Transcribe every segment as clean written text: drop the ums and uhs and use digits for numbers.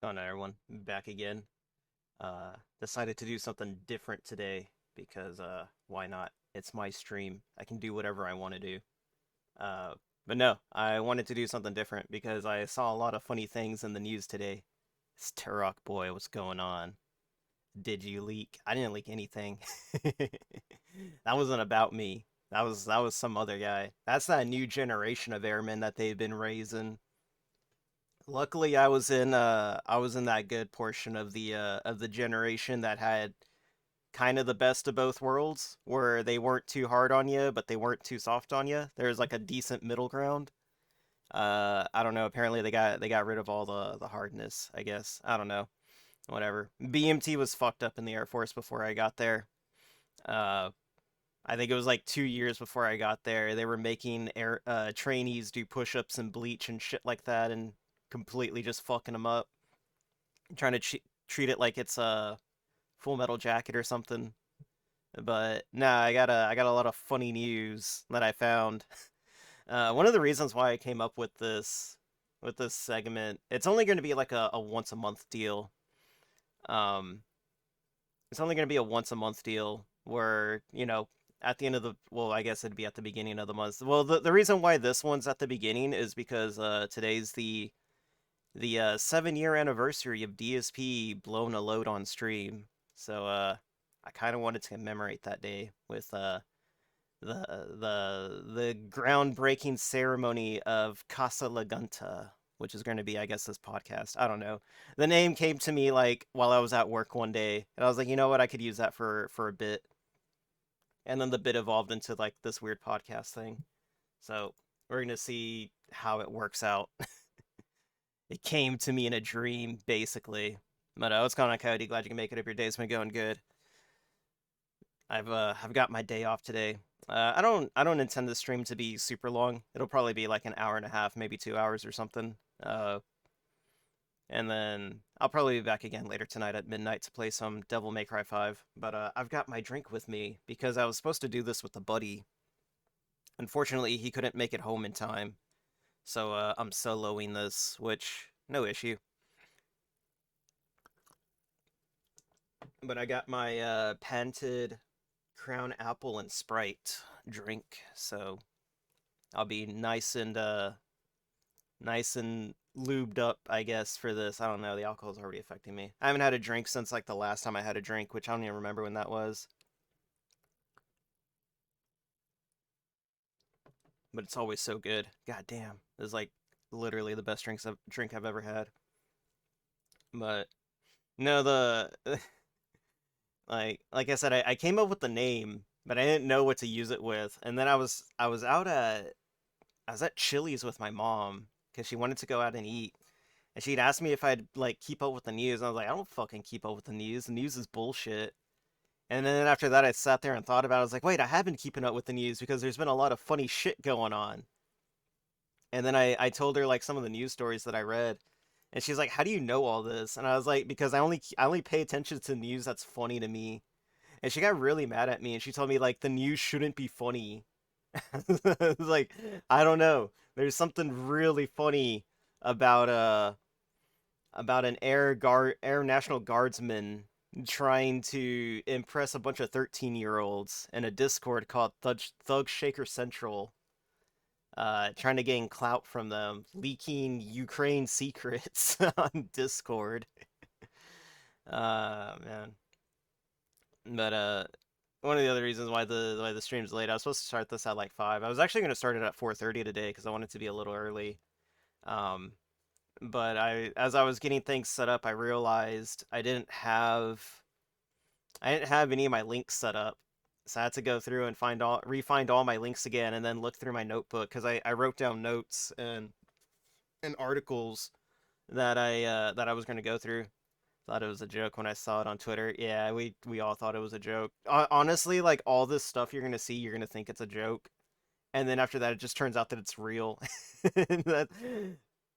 Oh no, everyone, back again. Decided to do something different today because why not? It's my stream. I can do whatever I want to do. Uh, but no, I wanted to do something different because I saw a lot of funny things in the news today. This Turok boy, what's going on? Did you leak? I didn't leak anything. That wasn't about me. That was some other guy. That's that new generation of airmen that they've been raising. Luckily, I was in that good portion of the generation that had kind of the best of both worlds, where they weren't too hard on you, but they weren't too soft on you. There's like a decent middle ground. I don't know. Apparently, they got rid of all the hardness. I guess I don't know. Whatever. BMT was fucked up in the Air Force before I got there. Uh, I think it was like 2 years before I got there. They were making air trainees do push-ups and bleach and shit like that, and completely just fucking them up. Trying to treat it like it's a Full Metal Jacket or something. But nah, I got a lot of funny news that I found. One of the reasons why I came up with this segment, it's only going to be like a once a month deal. Um, it's only going to be a once a month deal where at the end of well, I guess it'd be at the beginning of the month. Well, the reason why this one's at the beginning is because today's the 7 year anniversary of DSP blown a load on stream. So I kind of wanted to commemorate that day with the groundbreaking ceremony of Casa La Gunta, which is going to be, I guess, this podcast. I don't know. The name came to me like while I was at work one day, and I was like, you know what, I could use that for a bit. And then the bit evolved into like this weird podcast thing. So we're gonna see how it works out. It came to me in a dream, basically. But what's going on, Coyote? Glad you can make it. If your day's been going good. I've got my day off today. I don't intend the stream to be super long. It'll probably be like an hour and a half, maybe 2 hours or something. And then I'll probably be back again later tonight at midnight to play some Devil May Cry 5. But I've got my drink with me because I was supposed to do this with a buddy. Unfortunately, he couldn't make it home in time, so I'm soloing this, which no issue. But I got my patented Crown Apple and Sprite drink, so I'll be nice and lubed up, I guess, for this. I don't know, the alcohol's already affecting me. I haven't had a drink since like the last time I had a drink, which I don't even remember when that was. But it's always so good. God damn, this is like literally the best drink I've ever had. But no, the like I said, I came up with the name, but I didn't know what to use it with. And then I was at Chili's with my mom because she wanted to go out and eat. And she'd asked me if I'd like keep up with the news. And I was like, I don't fucking keep up with the news. The news is bullshit. And then after that, I sat there and thought about it. I was like, wait, I have been keeping up with the news because there's been a lot of funny shit going on. And then I told her like some of the news stories that I read. And she's like, how do you know all this? And I was like, because I only pay attention to news that's funny to me. And she got really mad at me and she told me like the news shouldn't be funny. It's like, I don't know. There's something really funny about an Air National Guardsman trying to impress a bunch of 13-year-olds in a Discord called Thug Shaker Central, trying to gain clout from them, leaking Ukraine secrets on Discord. Man. But one of the other reasons why the stream's late, I was supposed to start this at like 5. I was actually going to start it at 4:30 today because I wanted to be a little early. Um, but as I was getting things set up, I realized I didn't have any of my links set up. So I had to go through and refind all my links again and then look through my notebook because I wrote down notes and articles that I was going to go through. Thought it was a joke when I saw it on Twitter. Yeah, we all thought it was a joke. Honestly, like all this stuff you're gonna see, you're gonna think it's a joke, and then after that, it just turns out that it's real. that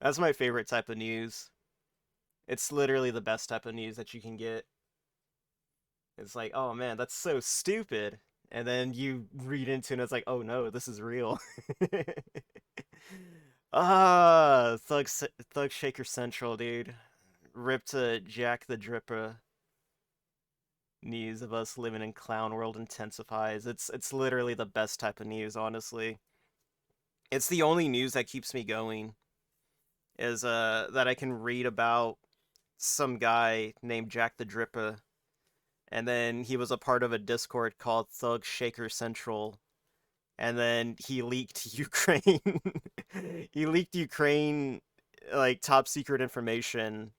that's my favorite type of news. It's literally the best type of news that you can get. It's like, oh man, that's so stupid, and then you read into it, and it's like, oh no, this is real. Thug Shaker Central, dude. ripped to Jack the Dripper. News of us living in clown world intensifies. It's literally the best type of news, honestly. It's the only news that keeps me going. Is that I can read about some guy named Jack the Dripper, and then he was a part of a Discord called Thug Shaker Central, and then he leaked Ukraine. He leaked Ukraine like top secret information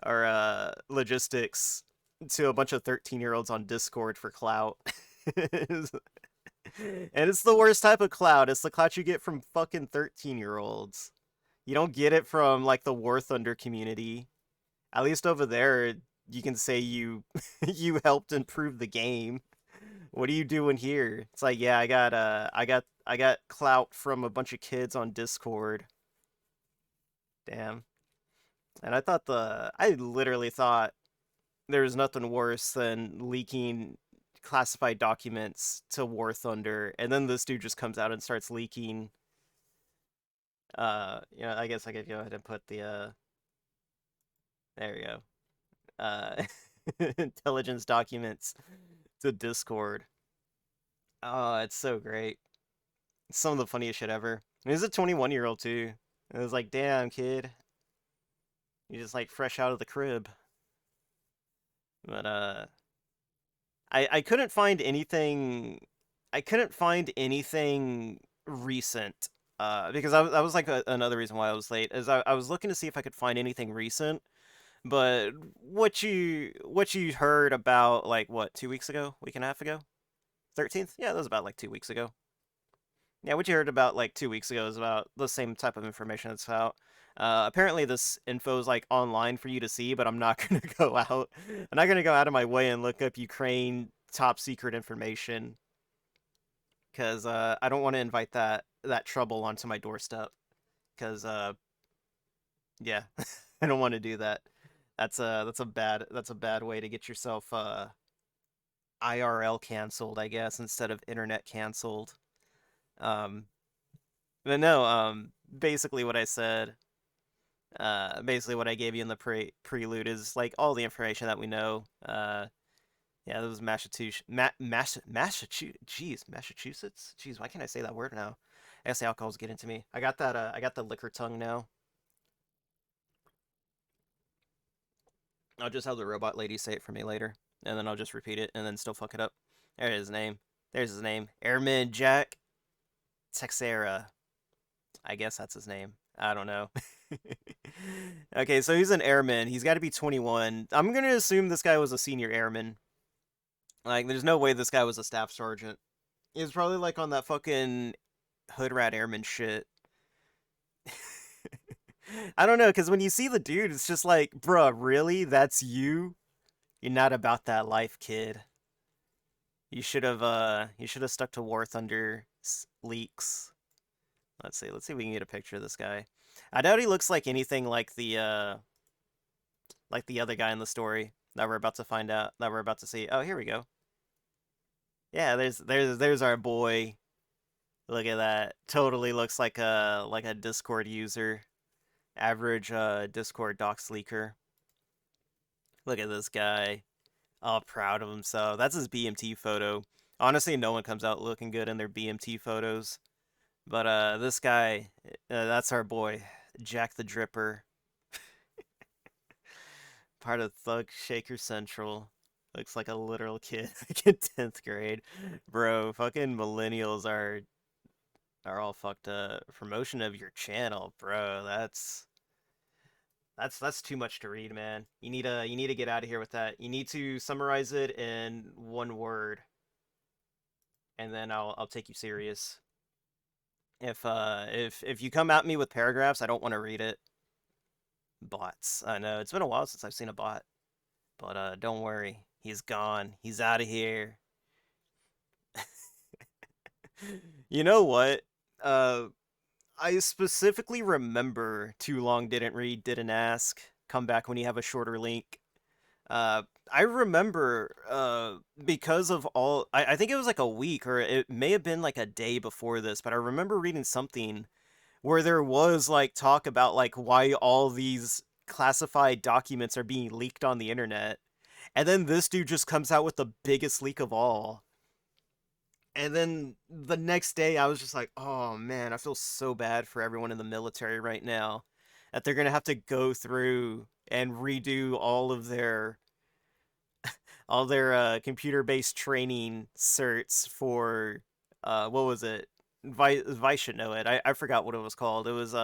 or logistics to a bunch of 13-year-olds on Discord for clout. And it's the worst type of clout. It's the clout you get from fucking 13-year-olds. You don't get it from like the War Thunder community. At least over there, you can say you you helped improve the game. What are you doing here? It's like, yeah, I got clout from a bunch of kids on Discord. Damn. And I literally thought there was nothing worse than leaking classified documents to War Thunder, and then this dude just comes out and starts leaking. I guess I could go ahead and put the there we go. Uh, intelligence documents to Discord. Oh, it's so great. It's some of the funniest shit ever. And he's a 21-year-old too. It was like, damn, kid, you just like fresh out of the crib. But I couldn't find anything. I couldn't find anything recent. Because I was like another reason why I was late is I was looking to see if I could find anything recent. But what you heard about like what 2 weeks ago, week and a half ago, 13th? Yeah, that was about like 2 weeks ago. Yeah, what you heard about like 2 weeks ago is about the same type of information that's out. Apparently this info is like online for you to see, but I'm not gonna go out. I'm not gonna go out of my way and look up Ukraine top secret information because I don't want to invite that trouble onto my doorstep. Because yeah, I don't want to do that. That's a bad way to get yourself IRL canceled, I guess, instead of internet canceled. Um, but no, basically what I said, basically what I gave you in the prelude is like all the information that we know. Yeah, that was Massachusetts. Jeez, Massachusetts. Jeez, why can't I say that word now? I guess the alcohol's getting to me. I got that. I got the liquor tongue now. I'll just have the robot lady say it for me later, and then I'll just repeat it, and then still fuck it up. There's his name. There's his name. Airman Jack Texera. I guess that's his name. I don't know. Okay, so he's an airman. He's got to be 21. I'm gonna assume this guy was a senior airman. Like, there's no way this guy was a staff sergeant. He was probably like on that fucking hood rat airman shit. I don't know, because when you see the dude, it's just like, bruh, really? That's you? You're not about that life, kid. You should have stuck to War Thunder leaks. Let's see if we can get a picture of this guy. I doubt he looks like anything like the other guy in the story that we're about to find out, that we're about to see. Oh, here we go. Yeah, there's our boy. Look at that. Totally looks like a Discord user. Average Discord docs leaker. Look at this guy. All proud of himself. That's his BMT photo. Honestly, no one comes out looking good in their BMT photos. But this guy, that's our boy, Jack the Dripper. Part of Thug Shaker Central. Looks like a literal kid like in 10th grade. Bro, fucking millennials are all fucked up. Promotion of your channel, bro. That's too much to read, man. You need to get out of here with that. You need to summarize it in one word, and then I'll take you serious. If you come at me with paragraphs, I don't want to read it. Bots. I know it's been a while since I've seen a bot, but don't worry. He's gone. He's out of here. You know what? Uh, I specifically remember Too Long Didn't Read, Didn't Ask. Come back when you have a shorter link. I remember because of all I think it was like a week or it may have been like a day before this, but I remember reading something where there was like talk about like why all these classified documents are being leaked on the internet. And then this dude just comes out with the biggest leak of all. And then the next day, I was just like, oh man, I feel so bad for everyone in the military right now that they're gonna have to go through and redo all their computer-based training certs for what was it? Vice should know it. I forgot what it was called. It was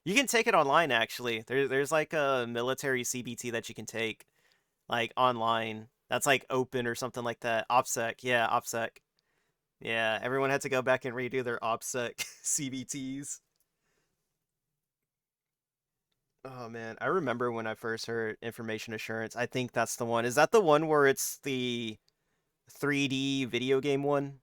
you can take it online actually. There's like a military CBT that you can take like online. That's like open or something like that. OPSEC, yeah, OPSEC. Yeah, everyone had to go back and redo their OPSEC CBTs. Oh man, I remember when I first heard information assurance. I think that's the one. Is that the one where it's the 3D video game one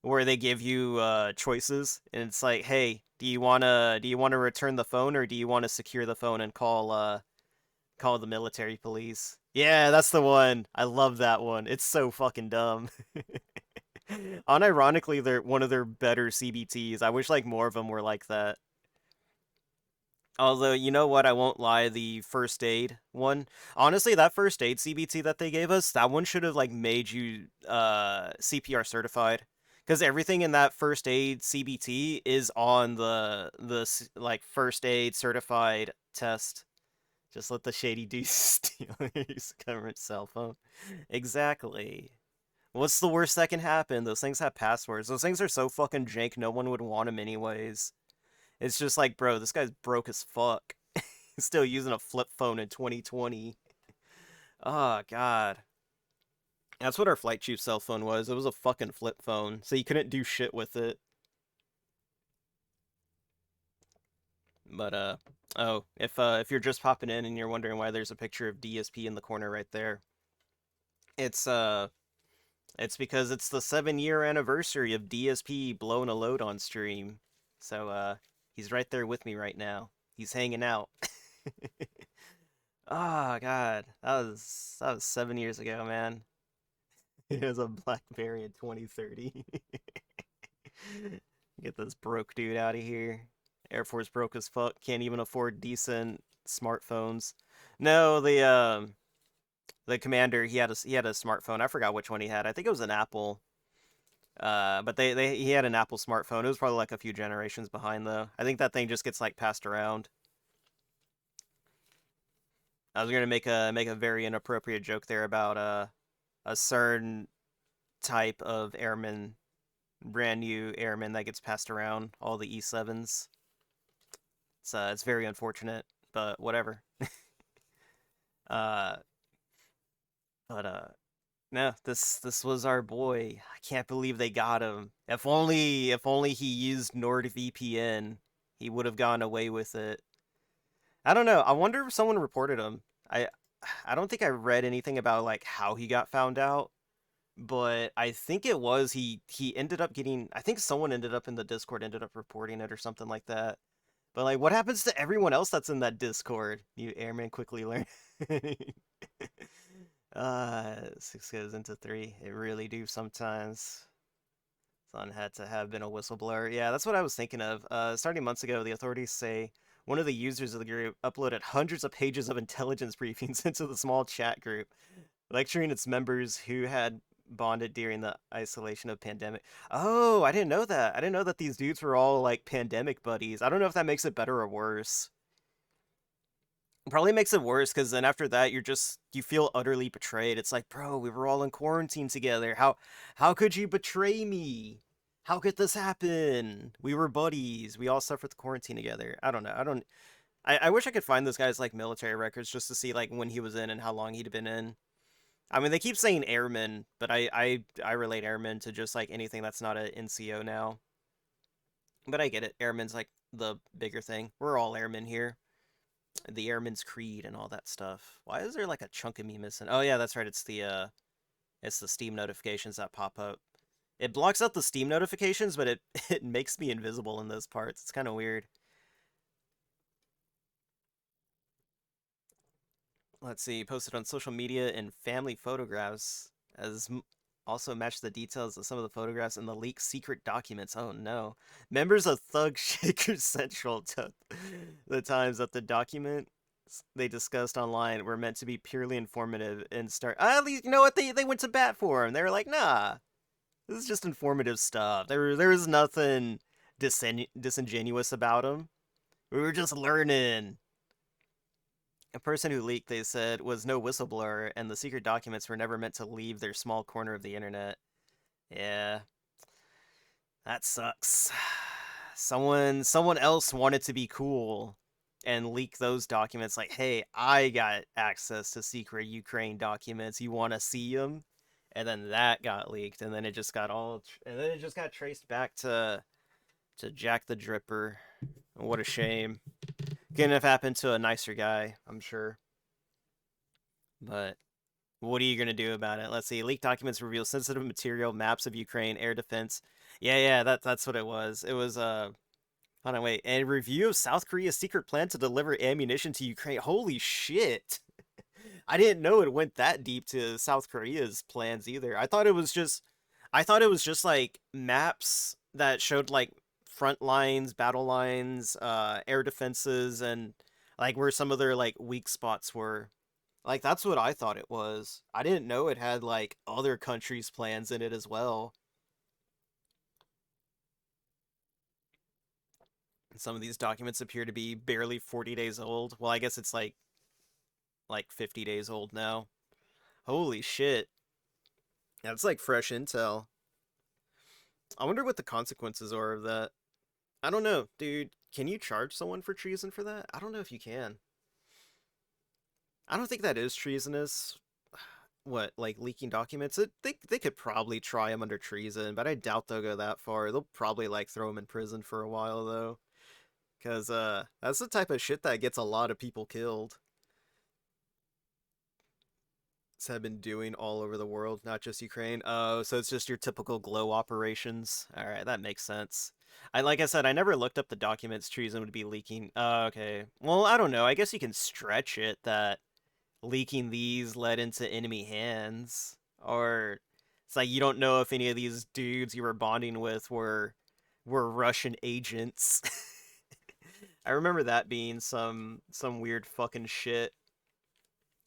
where they give you choices and it's like, "Hey, do you want to return the phone or do you want to secure the phone and call the military police?" Yeah, that's the one. I love that one. It's so fucking dumb. Unironically, they're one of their better CBTs. I wish like more of them were like that. Although, you know what, I won't lie, the first aid one, honestly, that first aid CBT that they gave us, that one should have like made you CPR certified. Because everything in that first aid CBT is on like first aid certified test. Just let the shady dude steal your government cell phone. Exactly. What's the worst that can happen? Those things have passwords. Those things are so fucking jank, no one would want them anyways. It's just like, bro, this guy's broke as fuck. He's still using a flip phone in 2020. Oh, God. That's what our flight chief's cell phone was. It was a fucking flip phone, so you couldn't do shit with it. But, oh, if you're just popping in and you're wondering why there's a picture of DSP in the corner right there, it's, it's because it's the 7-year anniversary of DSP blowing a load on stream. So, he's right there with me right now. He's hanging out. Oh God, that was 7 years ago, man. It was a BlackBerry in 2030. Get this broke dude out of here. Air Force broke as fuck. Can't even afford decent smartphones. No, the commander he had a smartphone. I forgot which one he had. I think it was an Apple. But he had an Apple smartphone. It was probably like a few generations behind though. I think that thing just gets like passed around. I was gonna make a very inappropriate joke there about a certain type of airman, brand new airman that gets passed around, all the E7s. It's very unfortunate, but whatever. Uh, but no, this was our boy. I can't believe they got him. If only he used NordVPN, he would have gone away with it. I don't know. I wonder if someone reported him. I don't think I read anything about like how he got found out, but I think it was he ended up getting I think someone ended up in the Discord ended up reporting it or something like that. But like what happens to everyone else that's in that Discord? You airmen quickly learn. Six goes into three. It really do sometimes. Son had to have been a whistleblower. Yeah, that's what I was thinking of. Starting months ago, the authorities say one of the users of the group uploaded hundreds of pages of intelligence briefings into the small chat group, lecturing its members who had bonded during the isolation of pandemic. Oh, I didn't know that. I didn't know that these dudes were all like pandemic buddies. I don't know if that makes it better or worse. Probably makes it worse because then after that you feel utterly betrayed. It's like, bro, we were all in quarantine together. How could you betray me? How could this happen? We were buddies. We all suffered the quarantine together. I don't know. I wish I could find this guy's like military records just to see like when he was in and how long he'd been in. I mean, they keep saying airman, but I relate airman to just like anything that's not a NCO now. But I get it. Airman's like the bigger thing. We're all airmen here. The Airman's Creed and all that stuff. Why is there like a chunk of me missing? Oh yeah, that's right. It's the Steam notifications that pop up. It blocks out the Steam notifications, but it it makes me invisible in those parts. It's kind of weird. Let's see. Posted on social media and family photographs as also match the details of some of the photographs in the leaked secret documents. Oh no. Members of Thug Shaker Central took the times that the document they discussed online were meant to be purely informative and start. At least you know what they went to bat for him. They were like, nah, this is just informative stuff. There was nothing disingenuous about him. We were just learning. A person who leaked, they said, was no whistleblower, and the secret documents were never meant to leave their small corner of the internet. Yeah, that sucks. Someone else wanted to be cool and leak those documents like, "Hey, I got access to secret Ukraine documents. You want to see them?" And then that got leaked, and then it just got traced back to Jack the Dripper. What a shame. Couldn't have happened to a nicer guy, I'm sure. But what are you gonna do about it? Let's see. Leaked documents reveal sensitive material, maps of Ukraine, air defense. Yeah, that's what it was. It was hold on, wait. A review of South Korea's secret plan to deliver ammunition to Ukraine. Holy shit. I didn't know it went that deep to South Korea's plans either. I thought it was just like maps that showed like front lines, battle lines, air defenses, and like where some of their like weak spots were. Like that's what I thought it was. I didn't know it had like other countries' plans in it as well. Some of these documents appear to be barely 40 days old. Well, I guess it's like 50 days old now. Holy shit. That's like fresh intel. I wonder what the consequences are of that. I don't know, dude. Can you charge someone for treason for that? I don't know if you can. I don't think that is treasonous. What, like leaking documents? They could probably try him under treason, but I doubt they'll go that far. They'll probably like throw him in prison for a while though, because that's the type of shit that gets a lot of people killed. Have been doing all over the world, not just Ukraine. Oh, so it's just your typical glow operations. All right, that makes sense. Like I said, I never looked up the documents treason would be leaking. Okay. Well, I don't know. I guess you can stretch it that leaking these led into enemy hands, or it's like you don't know if any of these dudes you were bonding with were Russian agents. I remember that being some weird fucking shit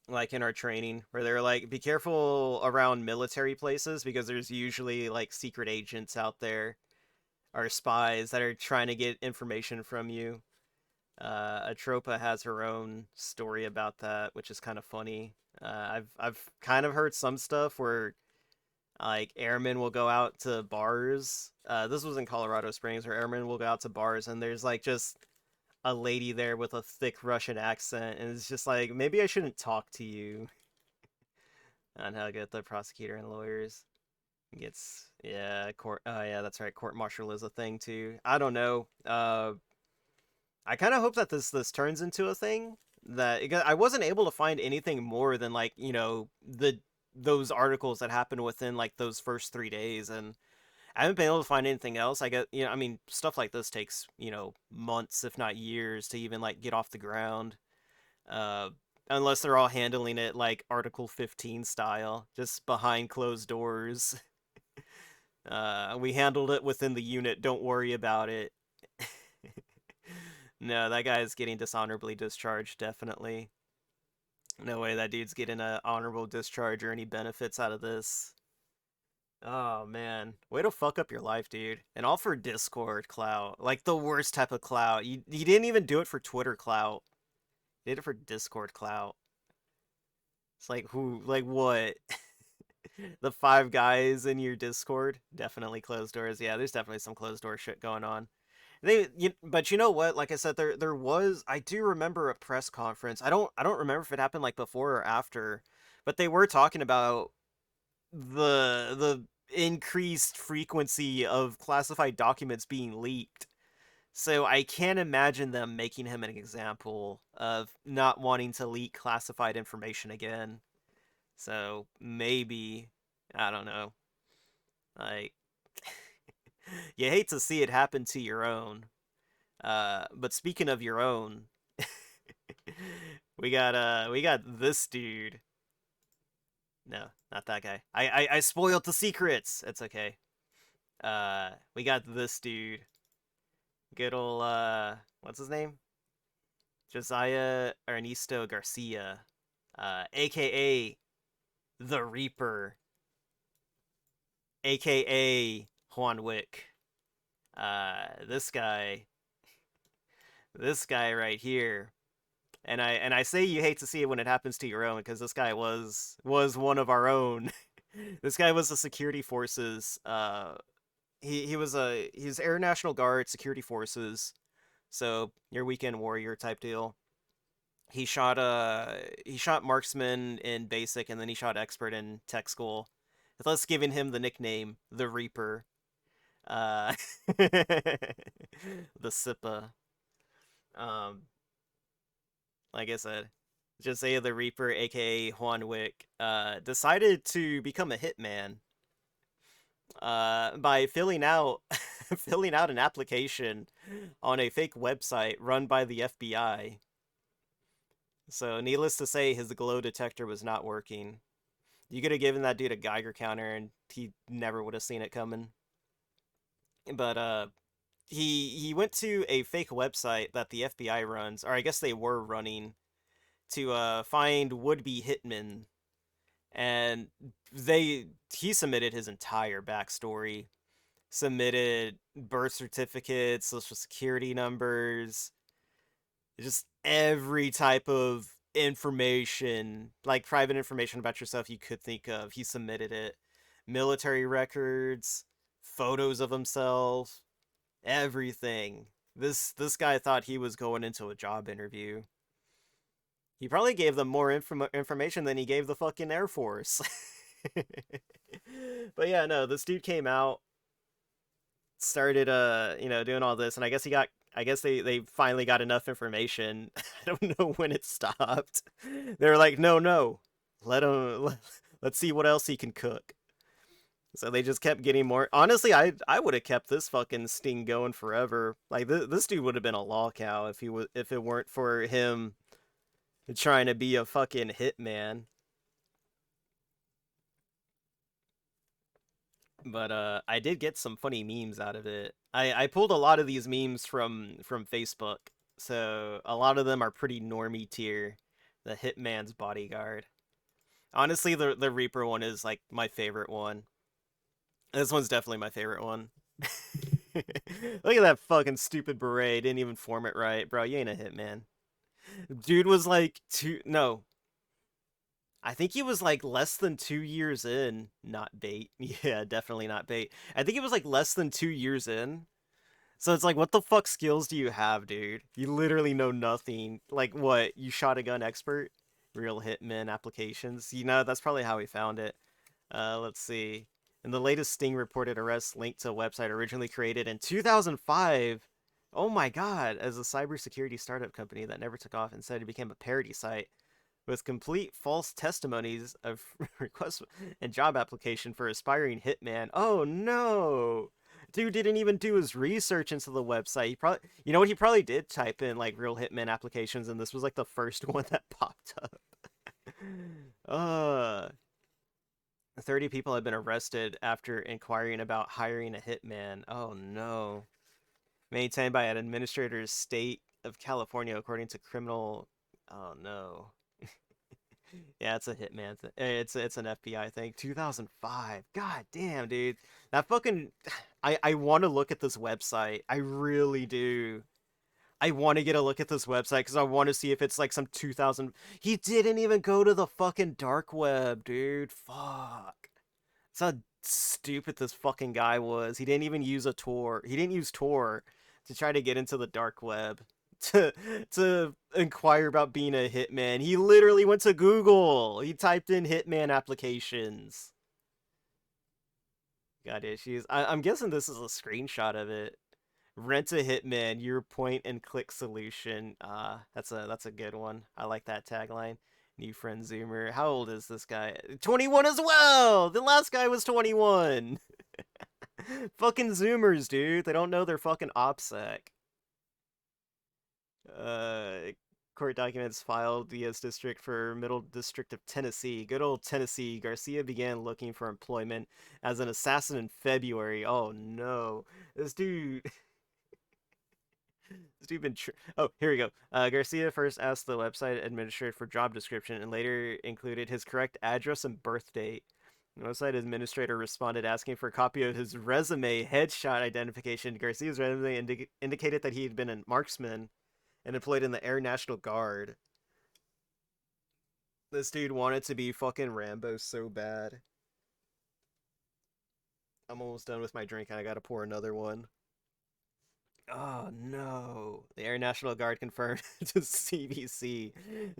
like in our training where they're like be careful around military places because there's usually like secret agents out there or spies that are trying to get information from you. Atropa has her own story about that, which is kind of funny. I've kind of heard some stuff where like airmen will go out to bars. This was in Colorado Springs where airmen will go out to bars and there's like just a lady there with a thick Russian accent, and it's just like maybe I shouldn't talk to you. On how good the prosecutor and lawyers gets, yeah, court. Oh yeah, that's right. Court martial is a thing too. I don't know. I kind of hope that this turns into a thing. I wasn't able to find anything more than like the those articles that happened within like those first 3 days, and I haven't been able to find anything else. I get, I mean, stuff like this takes, months, if not years, to even like get off the ground. Uh, Unless they're all handling it like Article 15 style, just behind closed doors. We handled it within the unit. Don't worry about it. No, that guy is getting dishonorably discharged, definitely. No way that dude's getting a honorable discharge or any benefits out of this. Oh man, way to fuck up your life, dude. And all for Discord clout, like the worst type of clout. You didn't even do it for Twitter clout. You did it for Discord clout. It's like who, like what? The five guys in your Discord, definitely closed doors. Yeah, there's definitely some closed door shit going on. But you know what? Like I said, there was. I do remember a press conference. I don't remember if it happened like before or after, but they were talking about the increased frequency of classified documents being leaked. So I can't imagine them making him an example of not wanting to leak classified information again. So maybe, I don't know. Like you hate to see it happen to your own. But speaking of your own, we got this dude. No, not that guy. I spoiled the secrets. It's okay. We got this dude. Good ol' what's his name? Josiah Ernesto Garcia, aka the Reaper, aka Juan Wick. This guy, this guy right here. And I say you hate to see it when it happens to your own, because this guy was one of our own. This guy was the security forces. He's Air National Guard security forces. So your weekend warrior type deal. He shot marksman in basic, and then he shot expert in tech school, thus giving him the nickname the Reaper. The Sippa. Um, like I said, Josiah the Reaper, aka Juan Wick, decided to become a hitman by filling out filling out an application on a fake website run by the FBI. So, needless to say, his glow detector was not working. You could have given that dude a Geiger counter, and he never would have seen it coming. But he went to a fake website that the FBI runs, or I guess they were running, to find would-be hitmen, and he submitted his entire backstory, submitted birth certificates, social security numbers, just every type of information, like private information about yourself you could think of. He submitted it. Military records, photos of himself, everything. This guy thought he was going into a job interview. He probably gave them more information than he gave the fucking Air Force. But yeah, no, this dude came out, started doing all this, and I guess they finally got enough information. I don't know when it stopped. They were like, no, let's see what else he can cook. So they just kept getting more. Honestly, I would have kept this fucking sting going forever. Like this dude would have been a law cow if it weren't for him trying to be a fucking hitman. But I did get some funny memes out of it. I pulled a lot of these memes from Facebook, so a lot of them are pretty normie tier. The Hitman's Bodyguard. Honestly, the Reaper one is like my favorite one. This one's definitely my favorite one. Look at that fucking stupid beret. Didn't even form it right, bro. You ain't a hitman. Dude was like no, I think he was like less than 2 years in. Not bait. Yeah, definitely not bait. I think he was like less than 2 years in. So it's like, what the fuck skills do you have, dude? You literally know nothing. Like, what? You shot a gun expert? Real hitman applications? That's probably how he found it. Let's see. In the latest Sting reported arrest linked to a website originally created in 2005. Oh my god, as a cybersecurity startup company that never took off. Instead, it became a parody site with complete false testimonies of requests and job application for aspiring hitman. Oh no! Dude didn't even do his research into the website. He probably did type in like real hitman applications, and this was like the first one that popped up. uh 30 people have been arrested after inquiring about hiring a hitman. Oh no. Maintained by an administrator's state of California according to criminal. Oh no. Yeah, it's a hitman thing. It's an FBI thing. 2005. God damn, dude. That fucking I want to look at this website. I really do. I want to get a look at this website because I want to see if it's like some 2000. He didn't even go to the fucking dark web, dude. Fuck. That's how stupid this fucking guy was. He didn't even use a Tor. He didn't use Tor to try to get into the dark web to to inquire about being a hitman. He literally went to Google. He typed in hitman applications. Got issues. I'm guessing this is a screenshot of it. Rent a hitman, your point and click solution. That's a good one. I like that tagline. New friend Zoomer. How old is this guy? 21 as well. The last guy was 21. Fucking Zoomers, dude. They don't know their fucking OPSEC. Uh, Court documents filed U.S. District for Middle District of Tennessee. Good old Tennessee. Garcia began looking for employment as an assassin in February. Oh no. This dude. Stupid. Oh, here we go. Garcia first asked the website administrator for job description and later included his correct address and birth date. The website administrator responded asking for a copy of his resume headshot identification. Garcia's resume indicated that he had been a marksman and employed in the Air National Guard. This dude wanted to be fucking Rambo so bad. I'm almost done with my drink and I gotta pour another one. Oh no. The Air National Guard confirmed to CBC.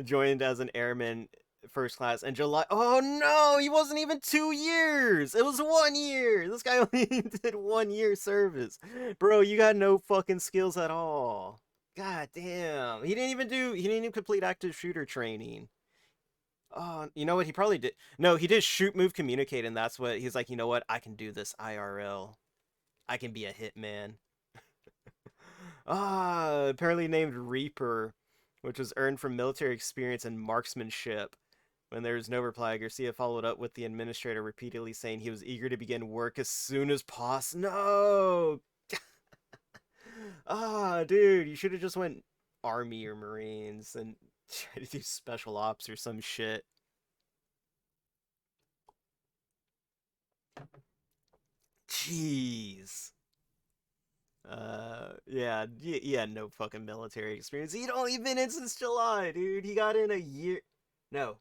Joined as an airman first class in July. Oh no, he wasn't even 2 years. It was 1 year. This guy only did 1 year service. Bro, you got no fucking skills at all. God damn. He didn't even complete active shooter training. Oh, you know what? He probably did. No, he did shoot, move, communicate, and that's what he's like, you know what? I can do this IRL. I can be a hitman. Apparently named Reaper, which was earned from military experience and marksmanship. When there was no reply, Garcia followed up with the administrator repeatedly saying he was eager to begin work as soon as possible. No! Dude, you should have just went Army or Marines and tried to do special ops or some shit. Jeez. Yeah, he had no fucking military experience. He'd only been in since July, dude. He got in a year. No,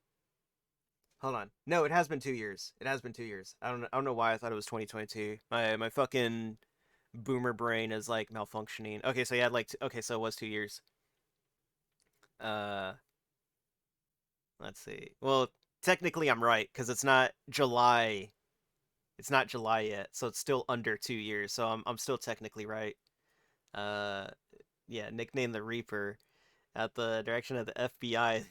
hold on. No, it has been 2 years. It has been 2 years. I don't know why I thought it was 2022. My fucking boomer brain is like malfunctioning. Okay, so he had like okay, so it was 2 years. Uh, let's see. Well, technically I'm right because it's not July. It's not July yet, so it's still under 2 years. So I'm still technically right. Uh, yeah, nicknamed the Reaper. At the direction of the FBI,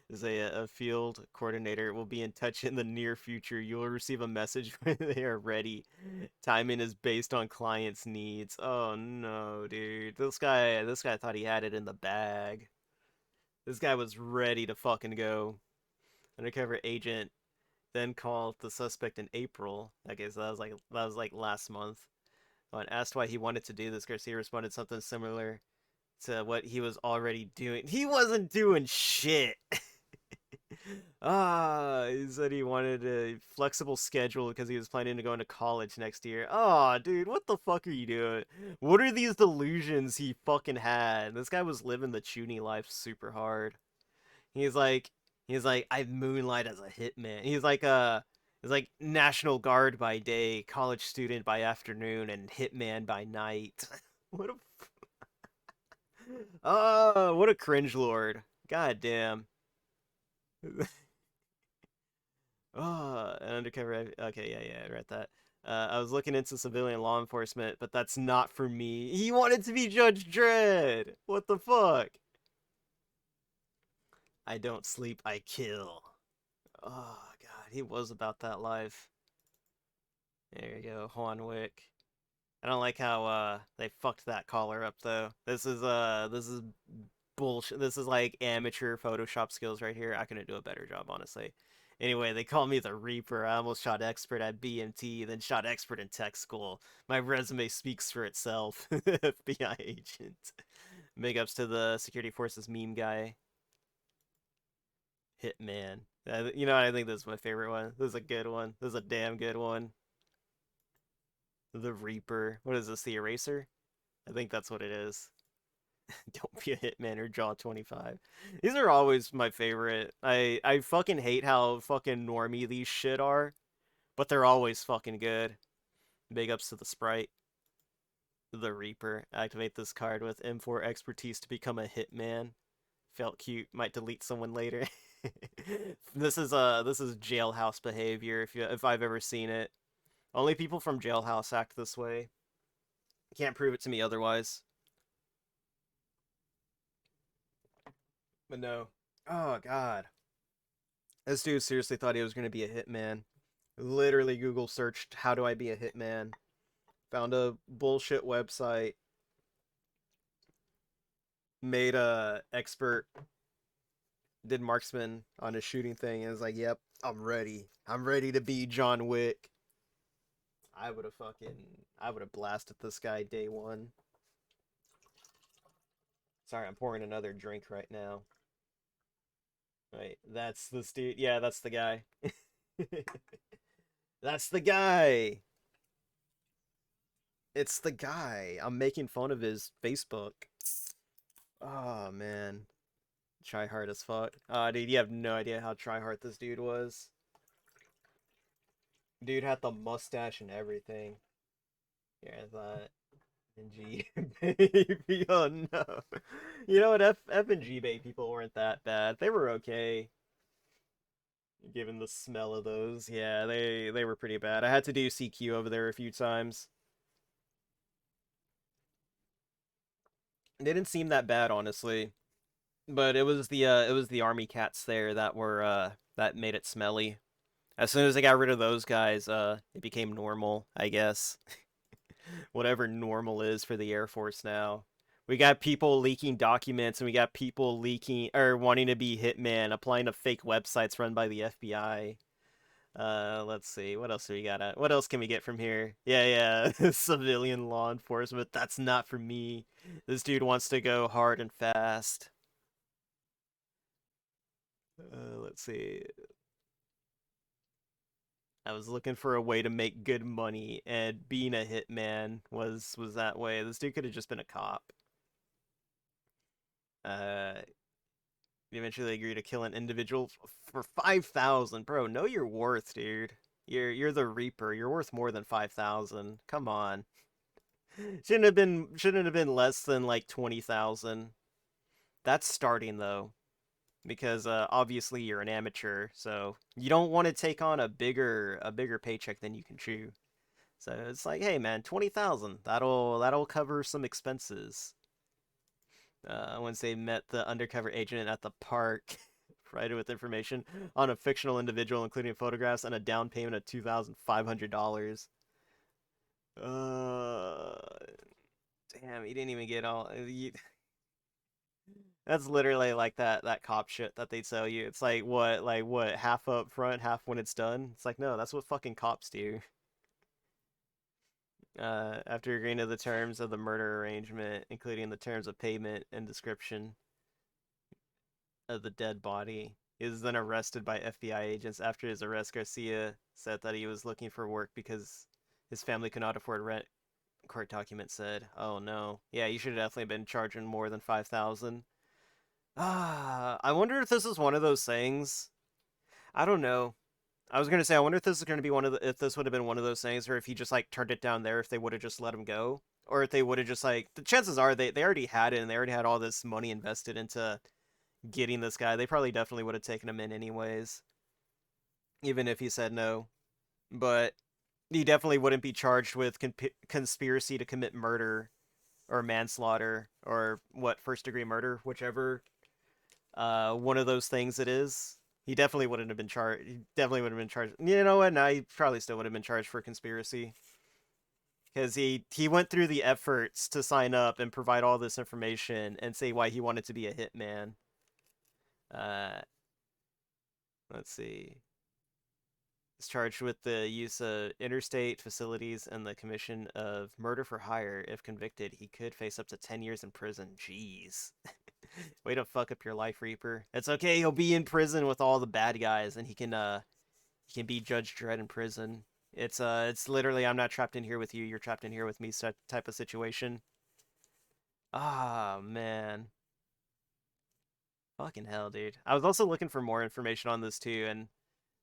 is a field coordinator will be in touch in the near future. You will receive a message when they are ready. Timing is based on clients' needs. Oh no, dude. This guy thought he had it in the bag. This guy was ready to fucking go. Undercover agent then called the suspect in April. Okay, so that was like last month. When asked why he wanted to do this, Garcia responded something similar to what he was already doing. He wasn't doing shit. He said he wanted a flexible schedule because he was planning to go into college next year. Dude, what the fuck are you doing? What are these delusions he fucking had? This guy was living the Chuny life super hard. He's like, I moonlight as a hitman. He's like National Guard by day, college student by afternoon, and hitman by night. What a what a cringe lord. God damn. An undercover. Okay, yeah, I read that. I was looking into civilian law enforcement, but that's not for me. He wanted to be Judge Dredd. What the fuck? I don't sleep, I kill. Oh god, he was about that life. There you go, Juan Wick. I don't like how they fucked that collar up though. This is bullshit. This is like amateur Photoshop skills right here. I couldn't do a better job, honestly. Anyway, they call me the Reaper. I almost shot expert at BMT, then shot expert in tech school. My resume speaks for itself. FBI agent. Big ups to the security forces meme guy. Hitman. You know, I think this is my favorite one. This is a good one. This is a damn good one. The Reaper. What is this, the Eraser? I think that's what it is. Don't be a hitman or draw 25. These are always my favorite. I fucking hate how fucking normie these shit are, but they're always fucking good. Big ups to the sprite. The Reaper. Activate this card with M4 expertise to become a hitman. Felt cute. Might delete someone later. This is jailhouse behavior if I've ever seen it. Only people from jailhouse act this way. Can't prove it to me otherwise. But no. Oh god. This dude seriously thought he was gonna be a hitman. Literally Google searched how do I be a hitman. Found a bullshit website. Made a expert. Did marksman on a shooting thing and was like, yep, I'm ready. I'm ready to be John Wick. I would have blasted this guy day one. Sorry, I'm pouring another drink right now. Right, that's this dude. Yeah, that's the guy. That's the guy. It's the guy. I'm making fun of his Facebook. Oh man, try hard as fuck. Dude, you have no idea how try hard this dude was. Dude had the mustache and everything. Yeah, I thought FNG baby. Oh no. You know what? FNG baby people weren't that bad. They were okay. Given the smell of those, yeah, they were pretty bad. I had to do CQ over there a few times. They didn't seem that bad, honestly. But it was the army cats there that were that made it smelly. As soon as I got rid of those guys, it became normal, I guess. Whatever normal is for the Air Force now. We got people leaking documents and we got people leaking or wanting to be hitman, applying to fake websites run by the FBI. Let's see. What else do we got? What else can we get from here? Yeah, yeah. Civilian law enforcement. That's not for me. This dude wants to go hard and fast. Let's see. I was looking for a way to make good money, and being a hitman was that way. This dude could have just been a cop. Uh, eventually agreed to kill an individual for 5,000. Bro, know your worth, dude. You're the Reaper. You're worth more than 5,000. Come on. Shouldn't have been less than like 20,000. That's starting though, because obviously you're an amateur, so you don't want to take on a bigger paycheck than you can chew. So it's like, hey man, 20,000. That'll cover some expenses. Once they met the undercover agent at the park, provided with information on a fictional individual, including photographs and a down payment of $2,500. Uh, damn, he didn't even get all. That's literally like that cop shit that they tell you. It's like what, half up front, half when it's done. It's like no, that's what fucking cops do. After agreeing to the terms of the murder arrangement, including the terms of payment and description of the dead body, he is then arrested by FBI agents. After his arrest, Garcia said that he was looking for work because his family could not afford rent. Court document said, "Oh no, yeah, you should have definitely been charging more than 5,000." I wonder if this is one of those things. I don't know. I was gonna say, I wonder if this is gonna be if this would have been one of those things, or if he just like turned it down there, if they would have just let him go, or if they would have just like, the chances are they already had it and they already had all this money invested into getting this guy. They probably definitely would have taken him in anyways, even if he said no. But he definitely wouldn't be charged with conspiracy to commit murder or manslaughter or what, first degree murder, whichever one of those things it is. He definitely wouldn't have been charged. He definitely would have been charged. You know what? No, he probably still would have been charged for conspiracy because he went through the efforts to sign up and provide all this information and say why he wanted to be a hitman. Uh, let's see. He's charged with the use of interstate facilities and the commission of murder for hire. If convicted, he could face up to 10 years in prison. Jeez. Way to fuck up your life, Reaper. It's okay, he'll be in prison with all the bad guys and he can be Judge Dredd in prison. It's literally, I'm not trapped in here with you, you're trapped in here with me type of situation. Ah, man. Fucking hell, dude. I was also looking for more information on this too, and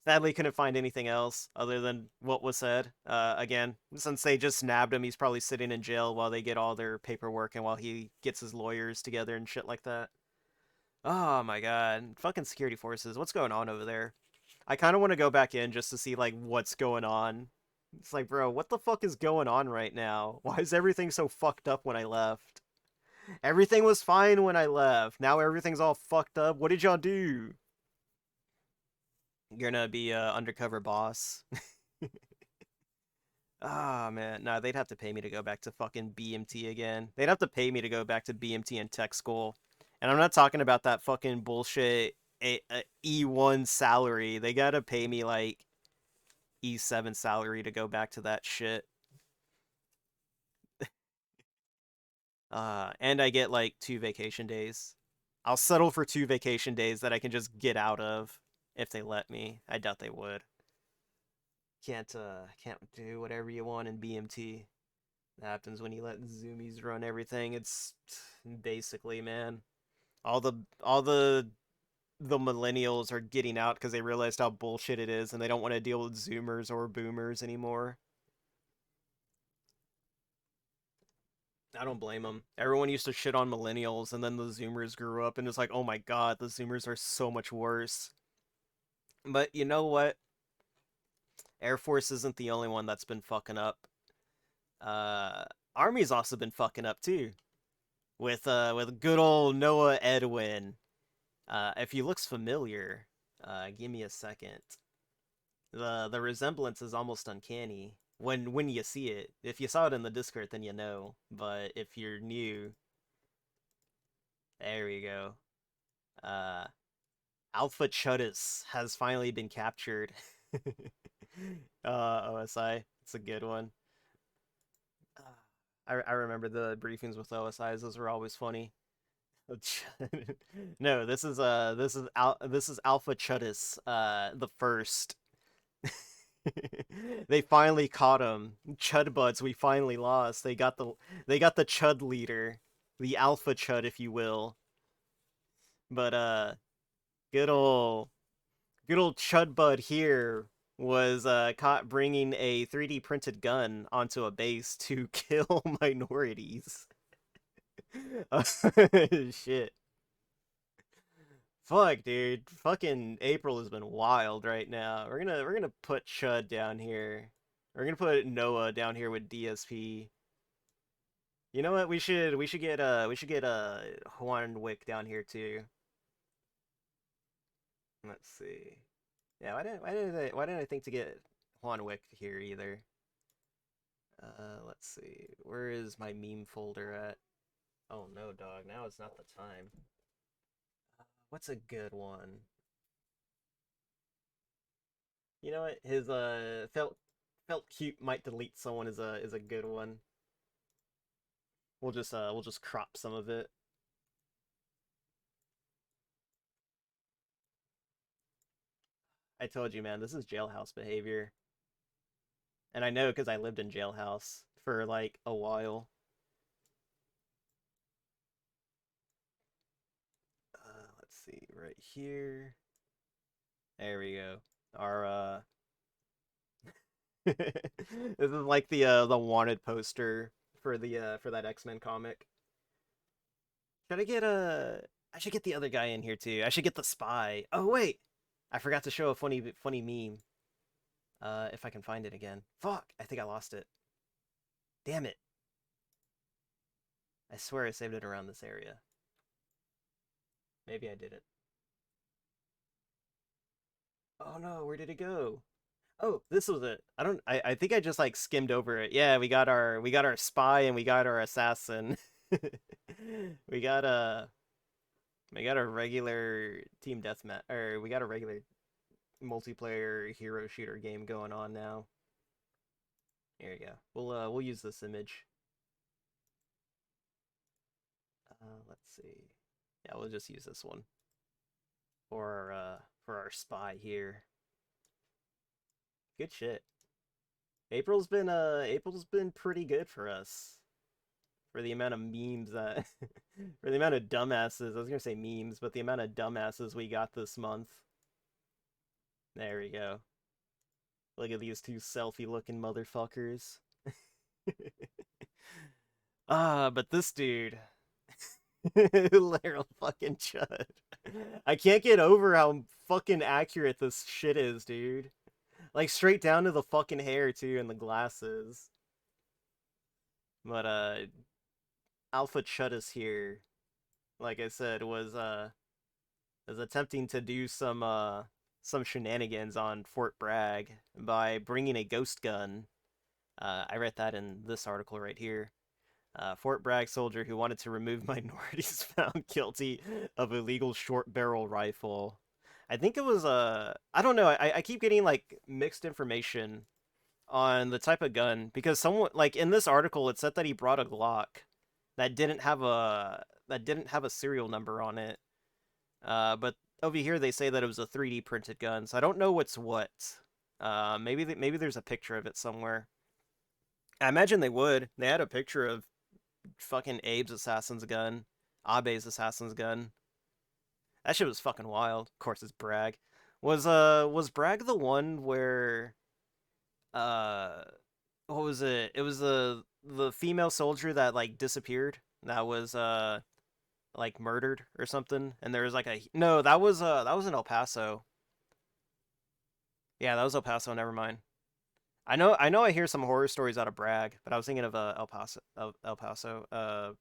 sadly couldn't find anything else other than what was said. Again, since they just nabbed him, he's probably sitting in jail while they get all their paperwork and while he gets his lawyers together and shit like that. Oh my god. Fucking security forces. What's going on over there? I kind of want to go back in just to see, like, what's going on. It's like, bro, what the fuck is going on right now? Why is everything so fucked up when I left? Everything was fine when I left. Now everything's all fucked up. What did y'all do? You're gonna be a undercover boss. Ah, man. No, they'd have to pay me to go back to fucking BMT again. They'd have to pay me to go back to BMT and tech school. And I'm not talking about that fucking bullshit E1 salary. They gotta pay me like E7 salary to go back to that shit. And I get like 2 vacation days. I'll settle for 2 vacation days that I can just get out of if they let me. I doubt they would. Can't do whatever you want in BMT. That happens when you let zoomies run everything. It's basically, man. All the millennials are getting out because they realized how bullshit it is and they don't want to deal with zoomers or boomers anymore. I don't blame them. Everyone used to shit on millennials, and then the Zoomers grew up, and it's like, oh my god, the Zoomers are so much worse. But you know what? Air Force isn't the only one that's been fucking up. Uh, Army's also been fucking up too, with good old Noah Edwin. If he looks familiar, give me a second. The resemblance is almost uncanny when you see it. If you saw it in the Discord, then you know. But if you're new, there we go. Uh, Alpha Chudis has finally been captured. OSI, it's a good one. I remember the briefings with OSIs; those were always funny. No, this is Alpha Chudis, the first. They finally caught him. Chud buds, we finally lost. They got the Chud leader, the Alpha Chud, if you will. But good old good old Chud bud here was caught bringing a 3D printed gun onto a base to kill minorities. Shit. Fuck, dude. Fucking April has been wild right now. We're gonna put Chud down here. We're gonna put Noah down here with DSP. You know what? We should get Juan Wick down here too. Let's see. Yeah, why didn't I think to get Juan Wick here either? Let's see. Where is my meme folder at? Oh no, dog. Now it's not the time. What's a good one? You know what? His felt cute might delete someone is a good one. We'll just crop some of it. I told you, man, this is jailhouse behavior. And I know because I lived in jailhouse for like a while. Let's see, right here. There we go. Our this is like the wanted poster for that X-Men comic. Should I get I should get the other guy in here too. I should get the spy. Oh wait. I forgot to show a funny meme. If I can find it again. Fuck, I think I lost it. Damn it. I swear I saved it around this area. Maybe I didn't. Oh no, where did it go? Oh, this was it. I think I just like skimmed over it. Yeah, we got our spy and we got our assassin. We got a we got a regular team deathmatch, or we got a regular multiplayer hero shooter game going on now. Here you go. We'll use this image. Let's see. Yeah, we'll just use this one for our spy here. Good shit. April's been pretty good for us for the amount of memes that for the amount of dumbasses. I was gonna say memes, but the amount of dumbasses we got this month. There we go. Look at these two selfie looking motherfuckers. But this dude, literal fucking chud. I can't get over how fucking accurate this shit is, dude. Like straight down to the fucking hair too, and the glasses. But Alpha Chudis here, like I said, was attempting to do some shenanigans on Fort Bragg by bringing a ghost gun. I read that in this article right here. Fort Bragg soldier who wanted to remove minorities found guilty of illegal short barrel rifle. I think it was I don't know. I keep getting like mixed information on the type of gun because someone like in this article it said that he brought a Glock, that didn't have a serial number on it. But over here they say that it was a 3D printed gun, so I don't know what's what. Maybe there's a picture of it somewhere. I imagine they would. They had a picture of fucking Abe's assassin's gun, Abe's assassin's gun. That shit was fucking wild. Of course, it's Bragg. Was Bragg the one where uh what was it? It was the female soldier that like disappeared. That was like murdered or something. And there was like a no, that was in El Paso. Yeah, that was El Paso. Never mind. I hear some horror stories out of Bragg, but I was thinking of El Paso. El Paso.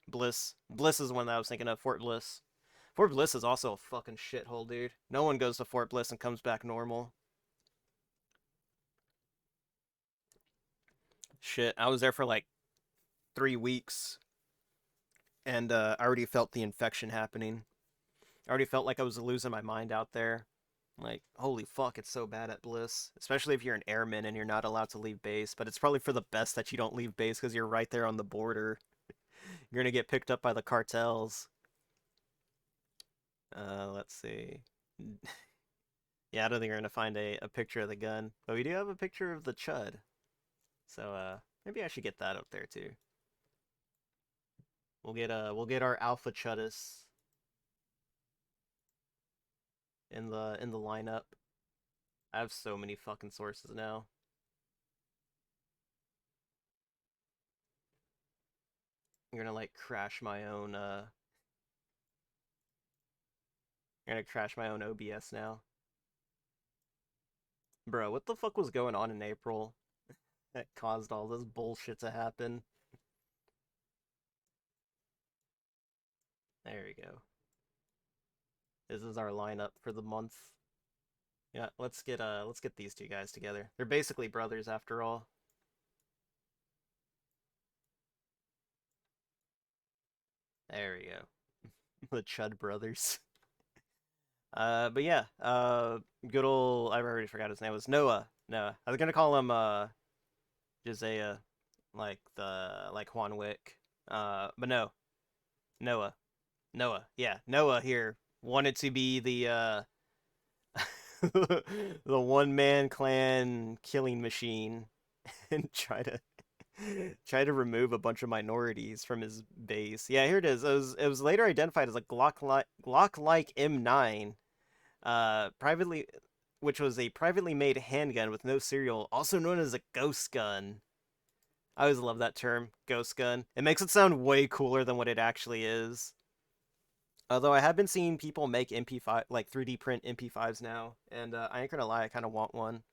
Bliss. Bliss is the one that I was thinking of. Fort Bliss. Fort Bliss is also a fucking shithole, dude. No one goes to Fort Bliss and comes back normal. Shit, I was there for like 3 weeks, and I already felt the infection happening. I already felt like I was losing my mind out there. Like, holy fuck, it's so bad at Bliss. Especially if you're an airman and you're not allowed to leave base. But it's probably for the best that you don't leave base because you're right there on the border. You're gonna get picked up by the cartels. Let's see. Yeah, I don't think you're gonna find a picture of the gun. But we do have a picture of the Chud. So, maybe I should get that up there too. We'll get our Alpha Chudis in the lineup. I have so many fucking sources now. I'm gonna like crash my own I'm gonna crash my own OBS now. Bro, what the fuck was going on in April that caused all this bullshit to happen? There we go. This is our lineup for the month. Yeah, let's get these two guys together. They're basically brothers after all. There we go. The Chud brothers. But yeah, good old, I already forgot his name, was Noah. Noah. I was gonna call him, Josiah, like Juan Wick. But no, Noah. Noah, yeah, Noah here wanted to be the one-man clan killing machine and try to remove a bunch of minorities from his base. Yeah, here it is. It was later identified as a Glock-like M9, privately, which was a privately made handgun with no serial, also known as a ghost gun. I always love that term, ghost gun. It makes it sound way cooler than what it actually is. Although I have been seeing people make MP5, like 3D print MP5s now, and I ain't gonna lie, I kind of want one.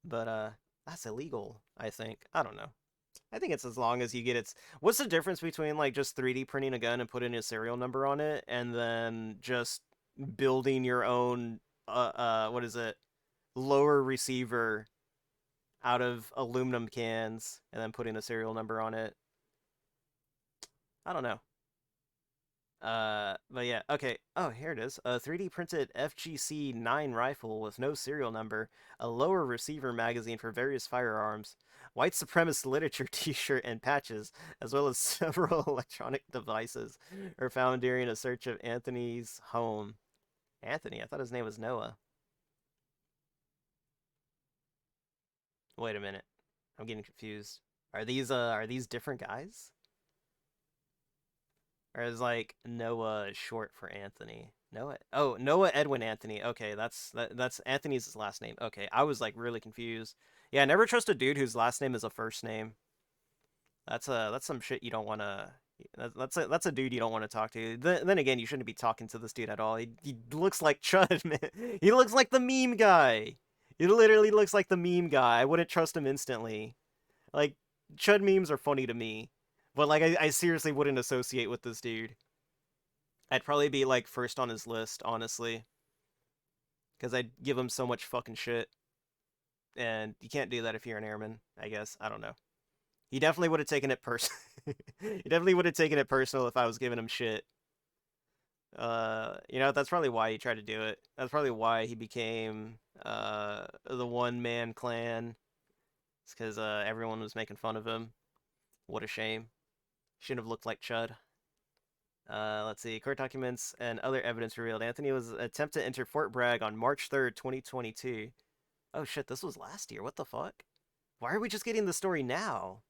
But that's illegal, I think. I don't know. I think it's as long as you get its. What's the difference between like just 3D printing a gun and putting a serial number on it, and then just building your own what is it, lower receiver out of aluminum cans and then putting a serial number on it? I don't know. But yeah, okay. Oh, here it is. A 3D printed FGC 9 rifle with no serial number, a lower receiver magazine for various firearms, white supremacist literature t-shirt and patches, as well as several electronic devices are found during a search of Anthony's home. Anthony? I thought his name was Noah. Wait a minute. I'm getting confused. Are these different guys? Or is like Noah short for Anthony? Noah. Oh, Noah Edwin Anthony. Okay, that's Anthony's his last name. Okay, I was like really confused. Yeah, never trust a dude whose last name is a first name. That's some shit you don't want to. That's a dude you don't want to talk to. Then again, you shouldn't be talking to this dude at all. He looks like Chud, man. He looks like the meme guy. He literally looks like the meme guy. I wouldn't trust him instantly. Like Chud memes are funny to me, but like I seriously wouldn't associate with this dude. I'd probably be like first on his list, honestly, because I'd give him so much fucking shit. And you can't do that if you're an airman, I guess. I don't know. He definitely would have taken it personal. He definitely would have taken it personal if I was giving him shit. That's probably why he tried to do it. That's probably why he became the one man clan. It's because everyone was making fun of him. What a shame. Shouldn't have looked like Chud. Let's see. Court documents and other evidence revealed Anthony was attempt to enter Fort Bragg on March 3rd, 2022. Oh shit, this was last year. What the fuck? Why are we just getting the story now?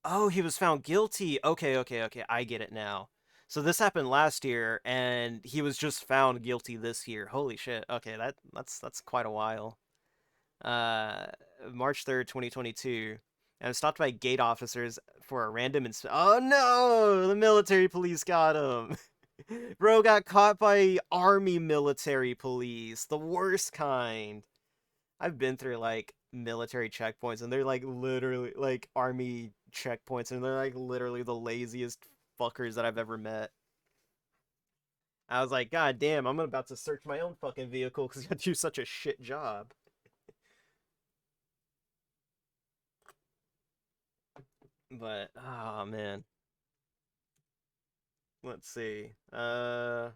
Oh, he was found guilty. Okay, okay, okay. I get it now. So this happened last year, and he was just found guilty this year. Holy shit. Okay, that's quite a while. Uh, March 3rd, 2022. And I was stopped by gate officers for a random Oh no! The military police got him. Bro got caught by army military police. The worst kind. I've been through like military checkpoints and they're like literally like army checkpoints and they're like literally the laziest fuckers that I've ever met. I was like, God damn, I'm about to search my own fucking vehicle because I do such a shit job. But oh man. Let's see. Let's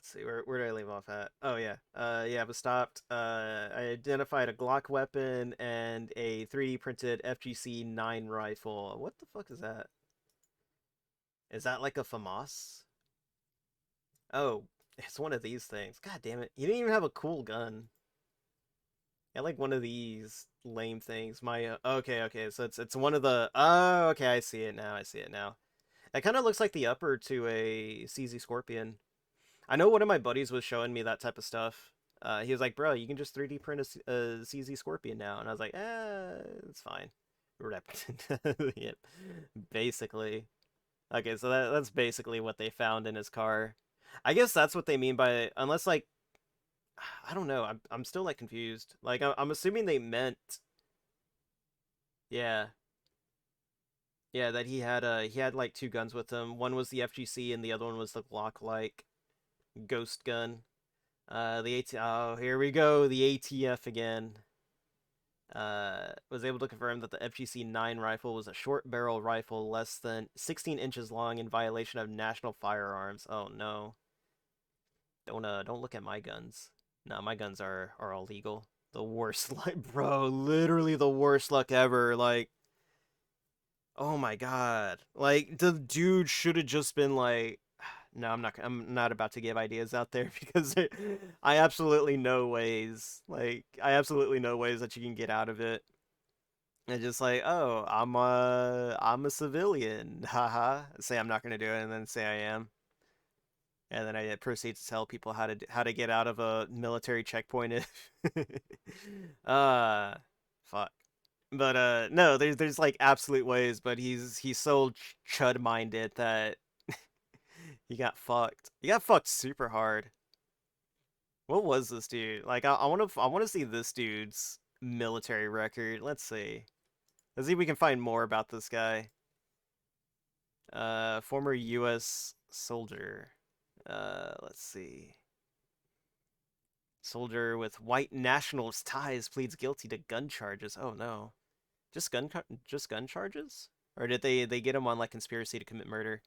see, where did I leave off at? Oh yeah. Yeah, I was stopped. I identified a Glock weapon and a 3D printed FGC 9 rifle. What the fuck is that? Is that like a FAMAS? Oh, it's one of these things. God damn it. You didn't even have a cool gun. I like one of these lame things. My okay, okay. So it's one of the oh, okay, I see it now. I see it now. It kind of looks like the upper to a CZ Scorpion. I know one of my buddies was showing me that type of stuff. He was like, "Bro, you can just 3D print a CZ Scorpion now," and I was like, it's fine." Yep, basically. Okay, so that's basically what they found in his car. I guess that's what they mean by unless like I don't know. I'm still like confused. Like I'm assuming they meant yeah. Yeah, that he had like two guns with him. One was the FGC and the other one was the Glock like ghost gun. The AT oh, here we go, the ATF again. Was able to confirm that the FGC 9 rifle was a short barrel rifle less than 16 inches long in violation of national firearms. Oh no. Don't look at my guns. No, my guns are all legal. The worst luck, bro, literally the worst luck ever. Like, oh my god. Like the dude should have just been like no, I'm not about to give ideas out there because I absolutely know ways. Like I absolutely know ways that you can get out of it. And just like, "Oh, I'm a civilian." Haha. Say I'm not going to do it and then say I am. And then I proceed to tell people how to get out of a military checkpoint if uh fuck. But no, there's like absolute ways, but he's so chud minded that he got fucked. He got fucked super hard. What was this dude? Like I want to see this dude's military record. Let's see. Let's see if we can find more about this guy. Former US soldier. Let's see. Soldier with white nationalist ties pleads guilty to gun charges. Oh no. Just gun charges? Or did they get him on like conspiracy to commit murder?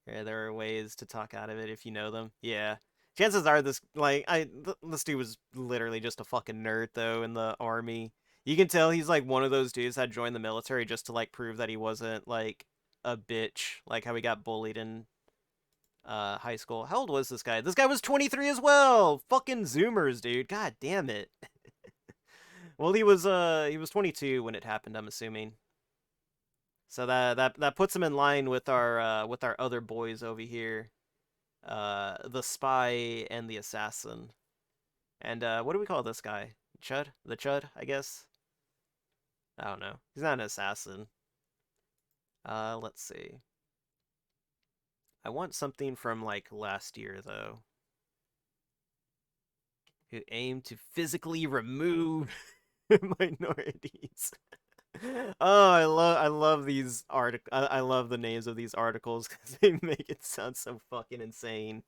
Yeah, there are ways to talk out of it if you know them. Yeah. Chances are this dude was literally just a fucking nerd though in the army. You can tell he's like one of those dudes that joined the military just to like prove that he wasn't like a bitch, like how he got bullied in high school. How old was this guy? This guy was 23 as well. Fucking zoomers, dude. God damn it. Well, he was 22 when it happened, I'm assuming. So that puts him in line with our other boys over here. The spy and the assassin. And what do we call this guy? Chud? The Chud, I guess. I don't know. He's not an assassin. Let's see. I want something from like last year though. Who aimed to physically remove minorities. Oh, I love these I love the names of these articles because they make it sound so fucking insane.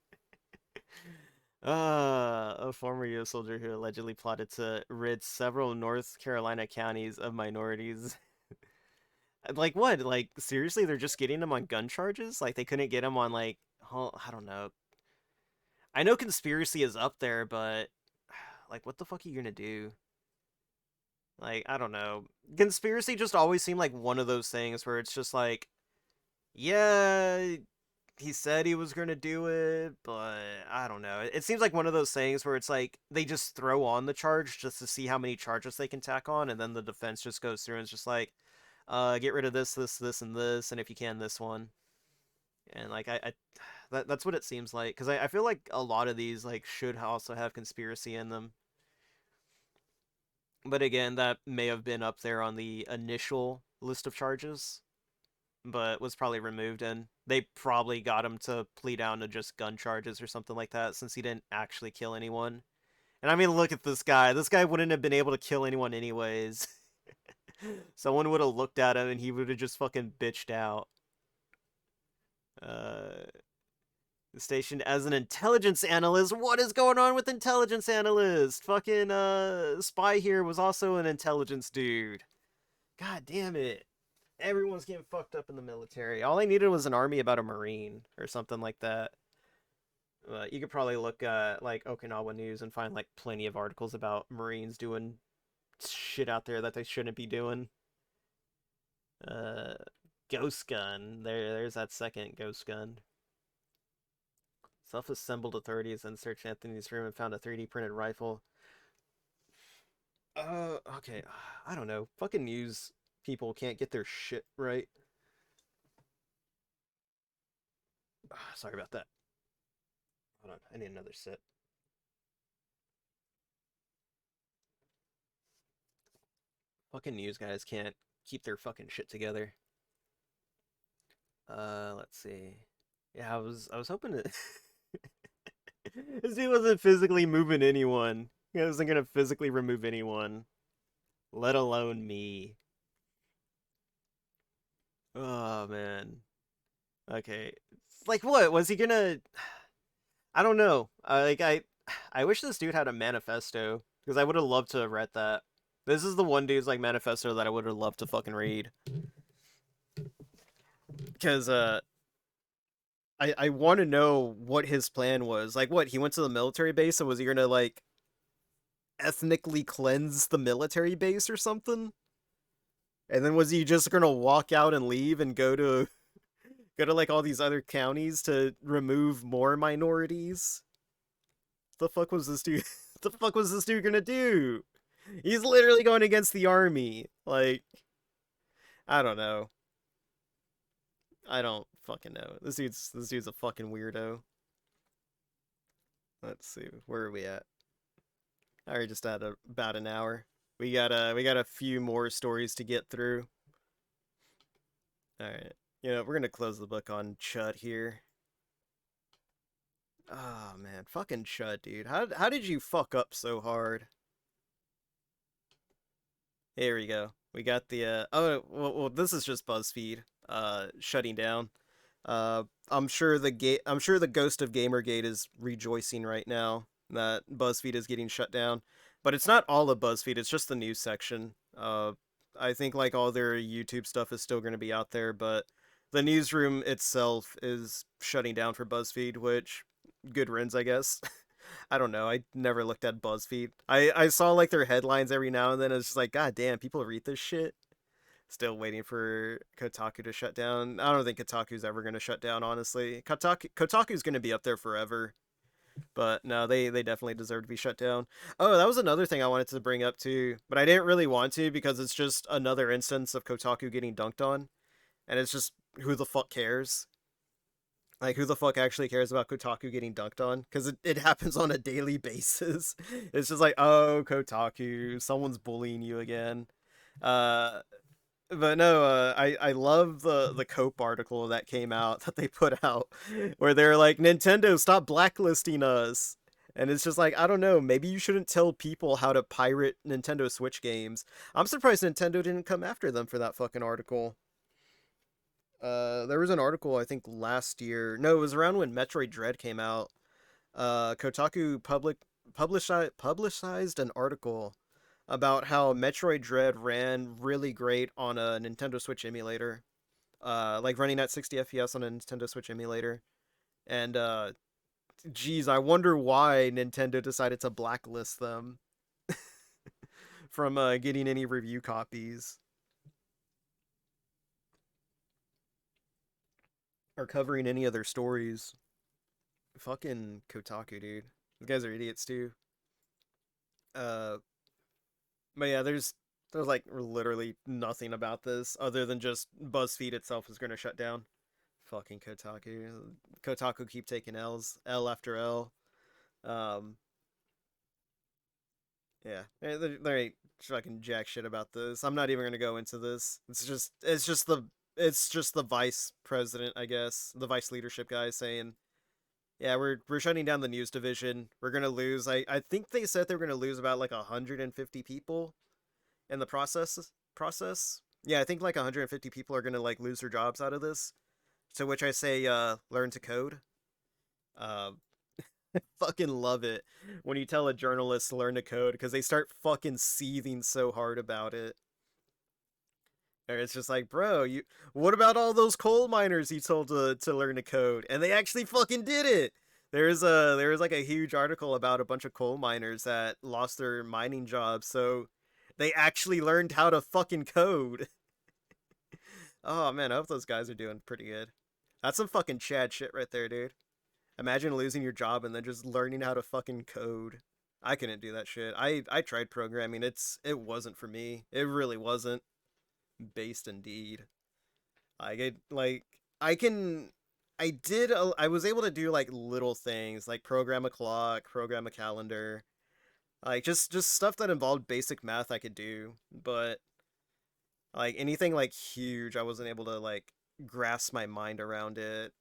A former U.S. soldier who allegedly plotted to rid several North Carolina counties of minorities. Like what? Like seriously, they're just getting him on gun charges? Like they couldn't get him on like I don't know. I know conspiracy is up there, but like what the fuck are you gonna do? Like, I don't know. Conspiracy just always seemed like one of those things where it's just like, yeah, he said he was gonna do it, but I don't know. It seems like one of those things where it's like they just throw on the charge just to see how many charges they can tack on, and then the defense just goes through and it's just like, get rid of this, and this, and if you can, this one. And like that's what it seems like because I feel like a lot of these like should also have conspiracy in them. But again, that may have been up there on the initial list of charges, but was probably removed, and they probably got him to plea down to just gun charges or something like that since he didn't actually kill anyone. And I mean, look at this guy. This guy wouldn't have been able to kill anyone anyways. Someone would have looked at him and he would have just fucking bitched out. Uh, Stationed as an intelligence analyst. What is going on with intelligence analyst? Fucking spy here was also an intelligence dude. God damn it. Everyone's getting fucked up in the military. All I needed was an army about a marine or something like that. You could probably look at like Okinawa news and find like plenty of articles about marines doing shit out there that they shouldn't be doing. Uh Ghost gun. There's that second ghost gun. Self-assembled authorities then searched Anthony's room and found a 3D printed rifle. Okay. I don't know. Fucking news people can't get their shit right. Sorry about that. Hold on. I need another sip. Fucking news guys can't keep their fucking shit together. Let's see. Yeah, I was hoping to. This dude wasn't physically moving anyone. He wasn't gonna physically remove anyone, let alone me. Oh man. Okay. Like what? Was he gonna I don't know. I wish this dude had a manifesto because I would have loved to have read that. This is the one dude's like manifesto that I would have loved to fucking read. Because I want to know what his plan was. Like what? He went to the military base and was he gonna like ethnically cleanse the military base or something? And then was he just gonna walk out and leave and go to like all these other counties to remove more minorities? The fuck was this dude? The fuck was this dude gonna do? He's literally going against the army. Like, I don't know. I don't fucking know. This dude's a fucking weirdo. Let's see, where are we at? I already just had about an hour. We got a few more stories to get through. All right, we're gonna close the book on Chud here. Oh man, fucking Chud, dude. How did you fuck up so hard? Here we go. We got the well, this is just BuzzFeed shutting down. I'm sure the ghost of Gamergate is rejoicing right now that BuzzFeed is getting shut down. But it's not all of BuzzFeed, it's just the news section. I think like all their YouTube stuff is still going to be out there, but the newsroom itself is shutting down for BuzzFeed, which good riddance, I guess. I don't know. I never looked at BuzzFeed. I saw like their headlines every now and then. It's just like, God damn, people read this shit. Still waiting for Kotaku to shut down. I don't think Kotaku's ever going to shut down, honestly. Kotaku's going to be up there forever. But no, they definitely deserve to be shut down. Oh, that was another thing I wanted to bring up too, but I didn't really want to because it's just another instance of Kotaku getting dunked on. And it's just, who the fuck cares? Like, who the fuck actually cares about Kotaku getting dunked on? Because it happens on a daily basis. It's just like, oh, Kotaku, someone's bullying you again. Uh, but no, I love the Cope article that came out that they put out where they're like, Nintendo, stop blacklisting us. And it's just like, I don't know, maybe you shouldn't tell people how to pirate Nintendo Switch games. I'm surprised Nintendo didn't come after them for that fucking article. There was an article I think last year. No, it was around when Metroid Dread came out. Kotaku publicized an article about how Metroid Dread ran really great on a Nintendo Switch emulator. Like running at 60 FPS on a Nintendo Switch emulator. And geez, I wonder why Nintendo decided to blacklist them. from getting any review copies or covering any of their stories. Fucking Kotaku, dude. These guys are idiots too. Uh, but yeah, there's like literally nothing about this other than just BuzzFeed itself is going to shut down. Fucking Kotaku. Kotaku keep taking L after L. Um, yeah, there ain't fucking jack shit about this. I'm not even gonna go into this. It's just the vice president, I guess, the vice leadership guy saying, "Yeah, we're shutting down the news division. We're gonna lose." I think they said they were gonna lose about like 150 people in the process. Yeah, I think like 150 people are gonna like lose their jobs out of this. To which I say, learn to code. Uh, fucking love it when you tell a journalist to learn to code because they start fucking seething so hard about it. Or it's just like, bro, you what about all those coal miners you told to learn to code? And they actually fucking did it. There was like a huge article about a bunch of coal miners that lost their mining jobs, so they actually learned how to fucking code. Oh man, I hope those guys are doing pretty good. That's some fucking Chad shit right there, dude. Imagine losing your job and then just learning how to fucking code. I couldn't do that shit. I tried programming. It wasn't for me. It really wasn't. Based indeed. Like I can I was able to do like little things like program a clock, program a calendar, like just stuff that involved basic math I could do, but like anything like huge I wasn't able to like grasp my mind around it.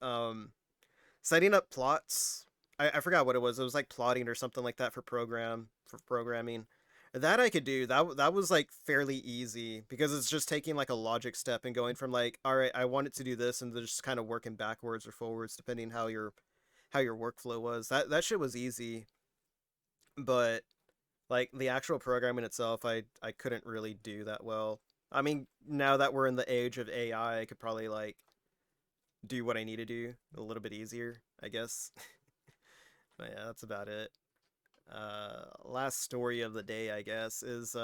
Setting up plots. I forgot what it was. It was like plotting or something like that for programming. That I could do. That was like fairly easy because it's just taking like a logic step and going from like, all right, I want it to do this, and then just kind of working backwards or forwards depending how your workflow was. That shit was easy, but like the actual programming itself, I couldn't really do that well. I mean, now that we're in the age of AI, I could probably like do what I need to do a little bit easier, I guess. But yeah, that's about it. Last story of the day, I guess, is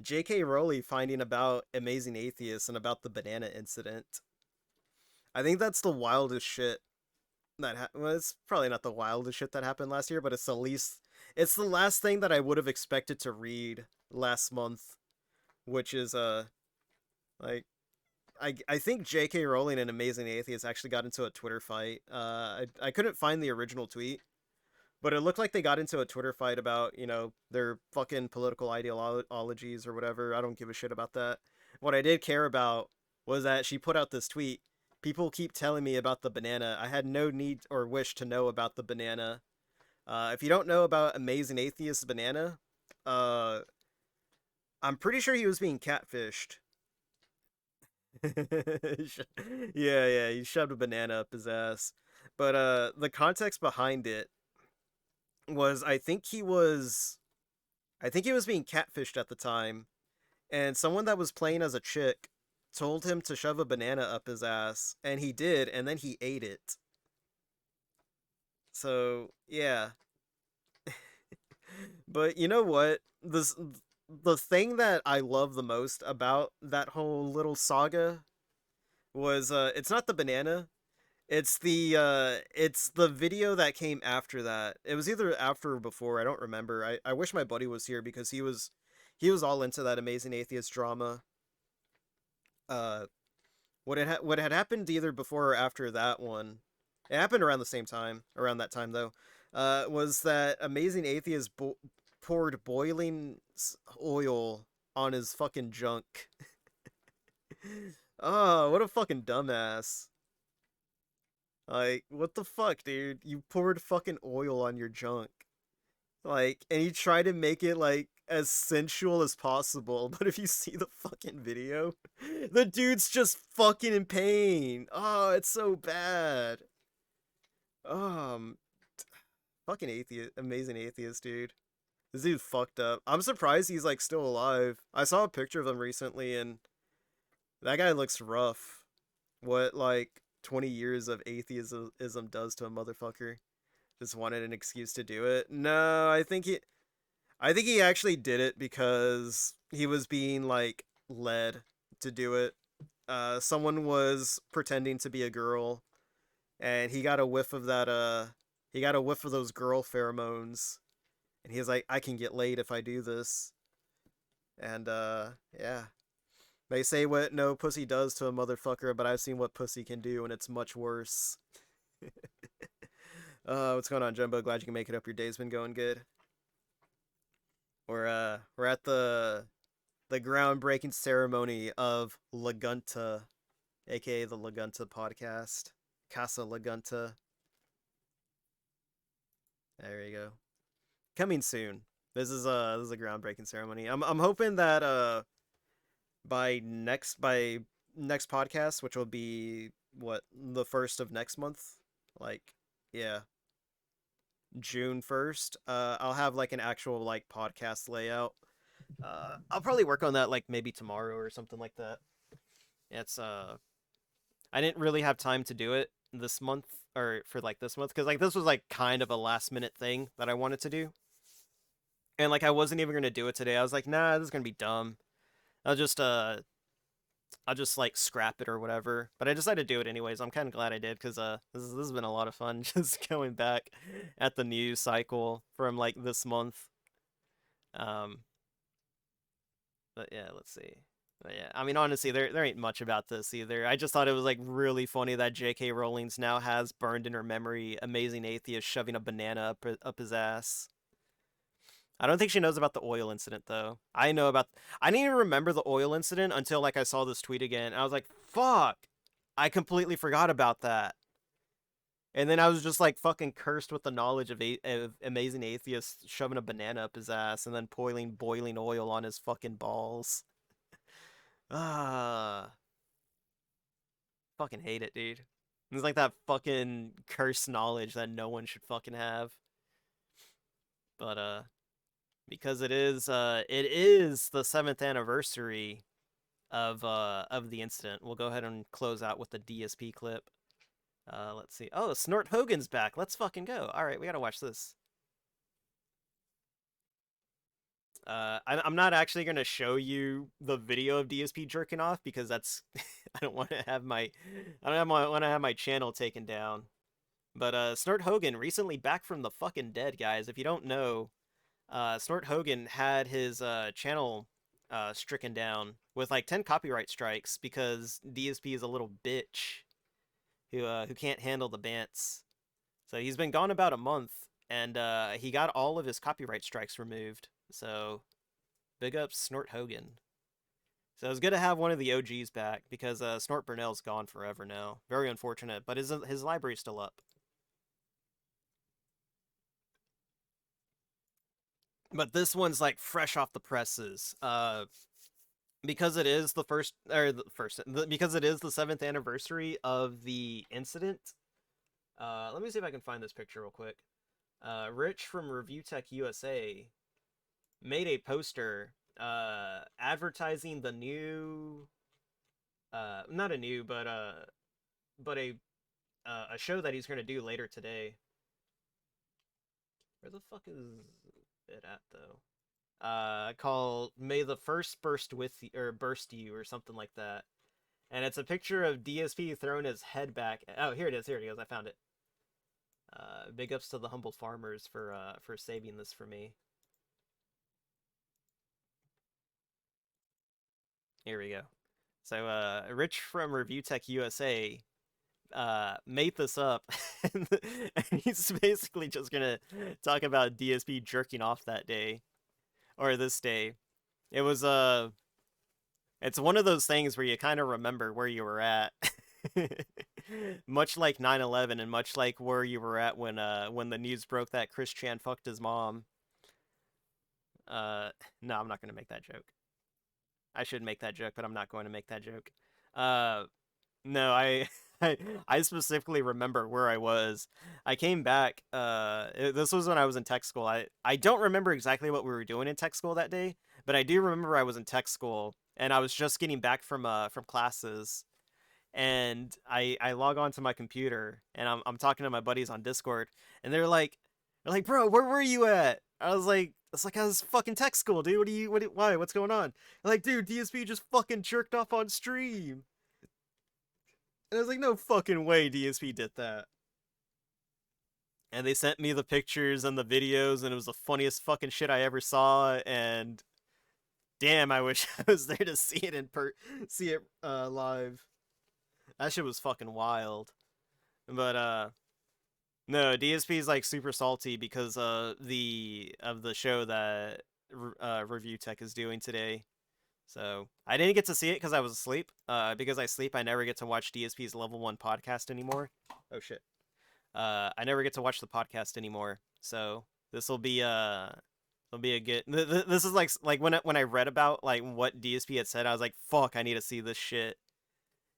J.K. Rowling finding about Amazing Atheist and about the banana incident. I think that's the wildest shit well, it's probably not the wildest shit that happened last year, but it's the last thing that I would have expected to read last month, which is like I think J.K. Rowling and Amazing Atheist actually got into a Twitter fight. I couldn't find the original tweet, but it looked like they got into a Twitter fight about, their fucking political ideologies or whatever. I don't give a shit about that. What I did care about was that she put out this tweet. People keep telling me about the banana. I had no need or wish to know about the banana. If you don't know about Amazing Atheist's banana, uh, I'm pretty sure he was being catfished. Yeah, he shoved a banana up his ass. But the context behind it was I think he was being catfished at the time, and someone that was playing as a chick told him to shove a banana up his ass, and he did, and then he ate it. So, yeah. But you know what? The thing that I love the most about that whole little saga was it's not the banana. It's the video that came after that. It was either after or before, I don't remember. I wish my buddy was here because he was all into that Amazing Atheist drama. Uh what had happened either before or after that one. It happened around the same time, around that time though. Was that Amazing Atheist poured boiling oil on his fucking junk. Oh, what a fucking dumbass. Like, what the fuck, dude? You poured fucking oil on your junk. Like, and you try to make it, like, as sensual as possible, but if you see the fucking video, the dude's just fucking in pain. Oh, it's so bad. Um, fucking atheist, amazing atheist, dude. This dude fucked up. I'm surprised he's, like, still alive. I saw a picture of him recently, and that guy looks rough. What, like, 20 years of atheism does to a motherfucker. Just wanted an excuse to do it. No, I think he actually did it because he was being like led to do it. Someone was pretending to be a girl, and he got a whiff of that. He got a whiff of those girl pheromones, and he's like, "I can get laid if I do this." And yeah, they say what no pussy does to a motherfucker, but I've seen what pussy can do, and it's much worse. What's going on, Jumbo? Glad you can make it up. Your day's been going good. We're at the groundbreaking ceremony of La Gunta, aka the La Gunta podcast. Casa La Gunta. There you go. Coming soon. This is a groundbreaking ceremony. I'm hoping that by next podcast, which will be what, the first of next month, like, yeah, June 1st. I'll have like an actual like podcast layout. I'll probably work on that like maybe tomorrow or something like that. It's I didn't really have time to do it this month, or for like this month, because like this was like kind of a last minute thing that I wanted to do, and like I wasn't even gonna do it today. I was like, nah, this is gonna be dumb. I'll just uh I'll just like scrap it or whatever. But I decided to do it anyways. I'm kind of glad I did, because this has been a lot of fun just going back at the news cycle from like this month. Um, but yeah, let's see. But yeah, I mean, honestly, there ain't much about this either. I just thought it was like really funny that J.K. Rowling's now has burned in her memory Amazing Atheist shoving a banana up his ass. I don't think she knows about the oil incident though. I didn't even remember the oil incident until like I saw this tweet again. I was like, "Fuck. I completely forgot about that." And then I was just like fucking cursed with the knowledge of Amazing Atheist shoving a banana up his ass and then boiling oil on his fucking balls. Ah, fucking hate it, dude. It's like that fucking cursed knowledge that no one should fucking have. But because it is the 7th anniversary of the incident. We'll go ahead and close out with the DSP clip. Let's see. Oh, Snort Hogan's back. Let's fucking go. All right, we gotta watch this. I'm not actually gonna show you the video of DSP jerking off because that's I don't want to have my want to have my channel taken down. But Snort Hogan recently back from the fucking dead, guys. If you don't know, Snort Hogan had his channel stricken down with like 10 copyright strikes because DSP is a little bitch who can't handle the bants. So he's been gone about a month, and he got all of his copyright strikes removed. So big up Snort Hogan. So it's good to have one of the OGs back because Snort Burnell's gone forever now. Very unfortunate, but his library's still up. But this one's like fresh off the presses. Because it is because it is the 7th anniversary of the incident. Let me see if I can find this picture real quick. Rich from Review Tech USA made a poster advertising the new not a new but a show that he's going to do later today. Where the fuck is it at though? Called "May the First Burst with you, or Burst You" or something like that. And it's a picture of DSP throwing his head back. Oh, here it is. Here it is. I found it. Big ups to the humble farmers for saving this for me. Here we go. So Rich from Review Tech USA made this up, and he's basically just gonna talk about DSP jerking off that day, or this day. It was it's one of those things where you kind of remember where you were at. Much like 9/11 and much like where you were at when the news broke that Chris Chan fucked his mom. No, I'm not going to make that joke. I should make that joke, but I'm not going to make that joke. No, I specifically remember where I was. I came back. This was when I was in tech school. I don't remember exactly what we were doing in tech school that day, but I do remember I was in tech school and I was just getting back from classes, and I log on to my computer and I'm talking to my buddies on Discord, and they're like, bro, where were you at? I was like, it's like I was fucking tech school, dude. Why? What's going on? Like, dude, DSP just fucking jerked off on stream. And I was like, no fucking way DSP did that. And they sent me the pictures and the videos, and it was the funniest fucking shit I ever saw. And damn, I wish I was there to see it see it live. That shit was fucking wild. But no, DSP is like super salty because the show that Review Tech is doing today. So I didn't get to see it because I was asleep. Because I sleep, I never get to watch DSP's Level 1 podcast anymore. Oh shit. I never get to watch the podcast anymore. So this will be a good. This is like when I read about like what DSP had said, I was like, fuck, I need to see this shit.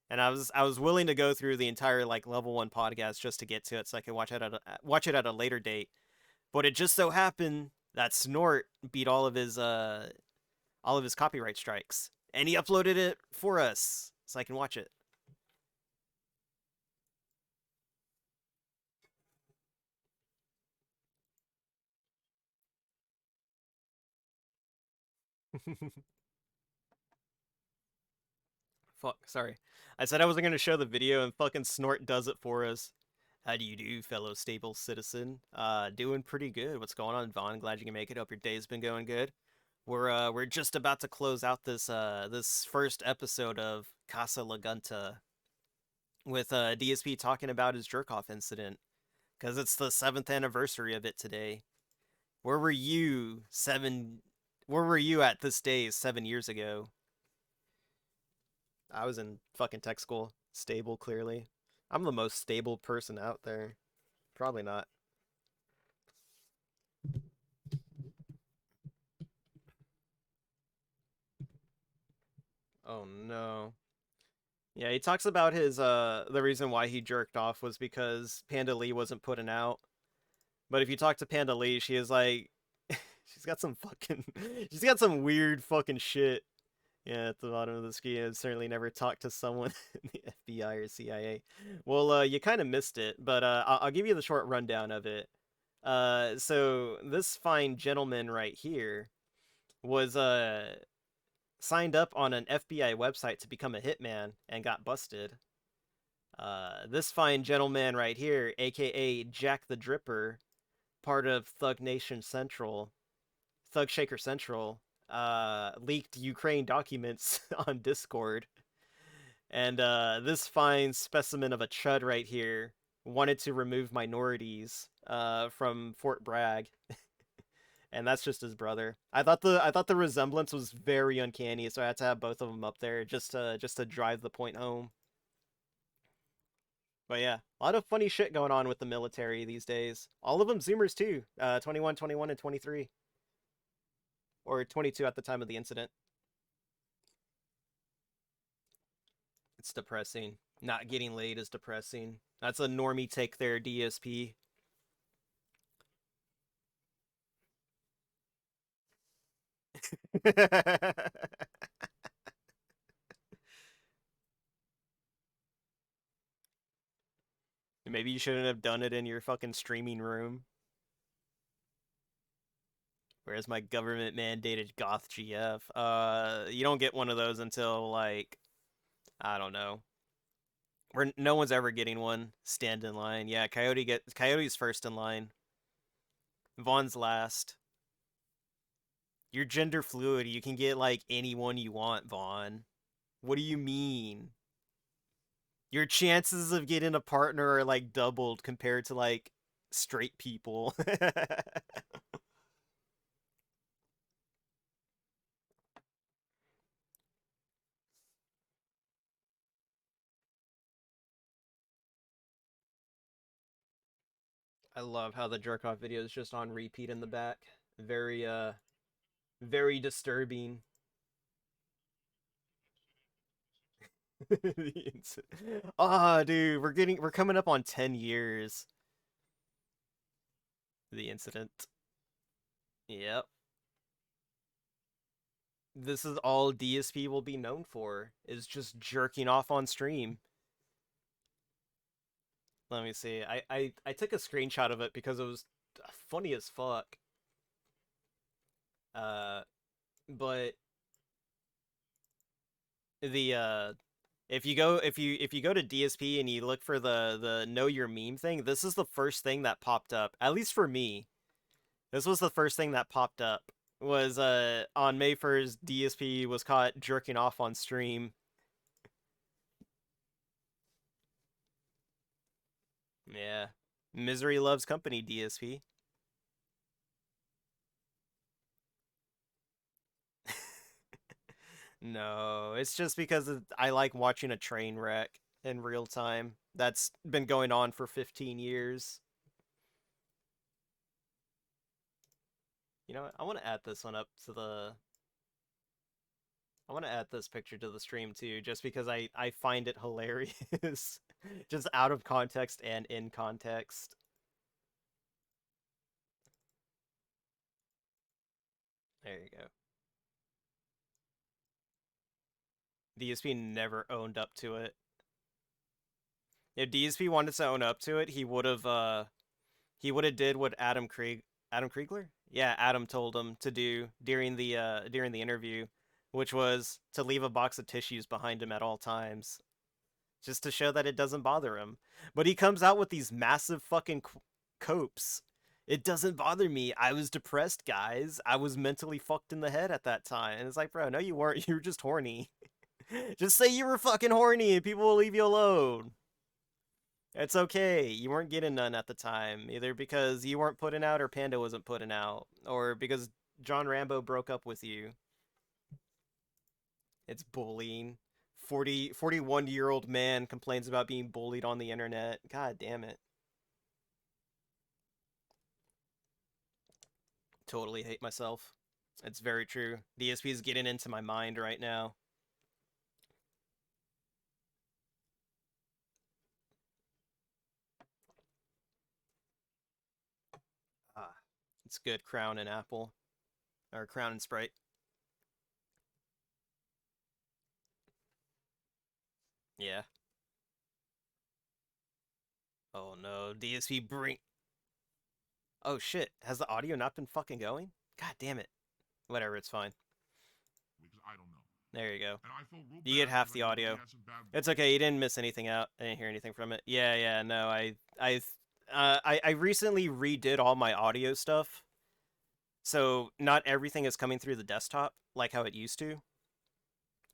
And I was willing to go through the entire like Level 1 podcast just to get to it so I could watch it at a later date. But it just so happened that Snort beat all of his copyright strikes, and he uploaded it for us so I can watch it. Fuck, sorry. I said I wasn't gonna show the video, and fucking Snort does it for us. How do you do, fellow stable citizen? Doing pretty good. What's going on, Vaughn? Glad you can make it. Hope your day's been going good. We're just about to close out this first episode of Casa La Gunta with DSP talking about his jerk off incident because it's the 7th anniversary of it today. Where were you seven? Where were you at this day 7 years ago? I was in fucking tech school. Stable, clearly. I'm the most stable person out there. Probably not. Oh no. Yeah, he talks about his the reason why he jerked off was because Panda Lee wasn't putting out. But if you talk to Panda Lee, she is like she's got some fucking she's got some weird fucking shit. Yeah, at the bottom of the screen, I've certainly never talked to someone in the FBI or CIA. Well, you kind of missed it, but I'll give you the short rundown of it. So this fine gentleman right here was signed up on an FBI website to become a hitman and got busted. This fine gentleman right here, aka Jack the Dripper, part of Thug Shaker Central, leaked Ukraine documents on Discord. And this fine specimen of a chud right here wanted to remove minorities from Fort Bragg. And that's just his brother. I thought the resemblance was very uncanny, so I had to have both of them up there just to drive the point home. But yeah, a lot of funny shit going on with the military these days. All of them Zoomers too. 21, 21, and 23. Or 22 at the time of the incident. It's depressing. Not getting laid is depressing. That's a normie take there, DSP. Maybe you shouldn't have done it in your fucking streaming room. Where's my government mandated goth GF? You don't get one of those until like I don't know. No one's ever getting one. Stand in line. Yeah, Coyote's first in line. Vaughn's last. You're gender fluid. You can get like anyone you want, Vaughn. What do you mean? Your chances of getting a partner are like doubled compared to like straight people. I love how the jerk off video is just on repeat in the back. Very disturbing. Ah, dude, we're coming up on 10 years. The incident. Yep. This is all DSP will be known for, is just jerking off on stream. Let me see. I took a screenshot of it because it was funny as fuck. Uh, but the if you go to DSP and you look for the know your meme thing, this is the first thing that popped up. At least for me, this was the first thing that popped up. Was on May 1st, DSP was caught jerking off on stream. Yeah, misery loves company, DSP. No, it's just because I like watching a train wreck in real time. That's been going on for 15 years. You know what? I want to add this one up to the. I want to add this picture to the stream too, just because I find it hilarious, just out of context and in context. There you go. DSP never owned up to it. If DSP wanted to own up to it, he would have did what Adam Kriegler? Yeah, Adam told him to do during the interview, which was to leave a box of tissues behind him at all times, just to show that it doesn't bother him. But he comes out with these massive fucking copes. It doesn't bother me. I was depressed, guys. I was mentally fucked in the head at that time. And it's like, bro, no, you weren't. You were just horny. Just say you were fucking horny and people will leave you alone. It's okay. You weren't getting none at the time, either because you weren't putting out or Panda wasn't putting out, or because John Rambo broke up with you. It's bullying. 41-year-old man complains about being bullied on the internet. God damn it. Totally hate myself. It's very true. DSP is getting into my mind right now. Ah, it's good. Crown and Apple. Or Crown and Sprite. Yeah. Oh no, DSP bring. Oh shit, has the audio not been fucking going? God damn it. Whatever, it's fine. Because I don't know. There you go. And I feel real You get bad half because the I audio. really had some bad. It's okay, you didn't miss anything out. I didn't hear anything from it. Yeah, no, I recently redid all my audio stuff. So not everything is coming through the desktop like how it used to.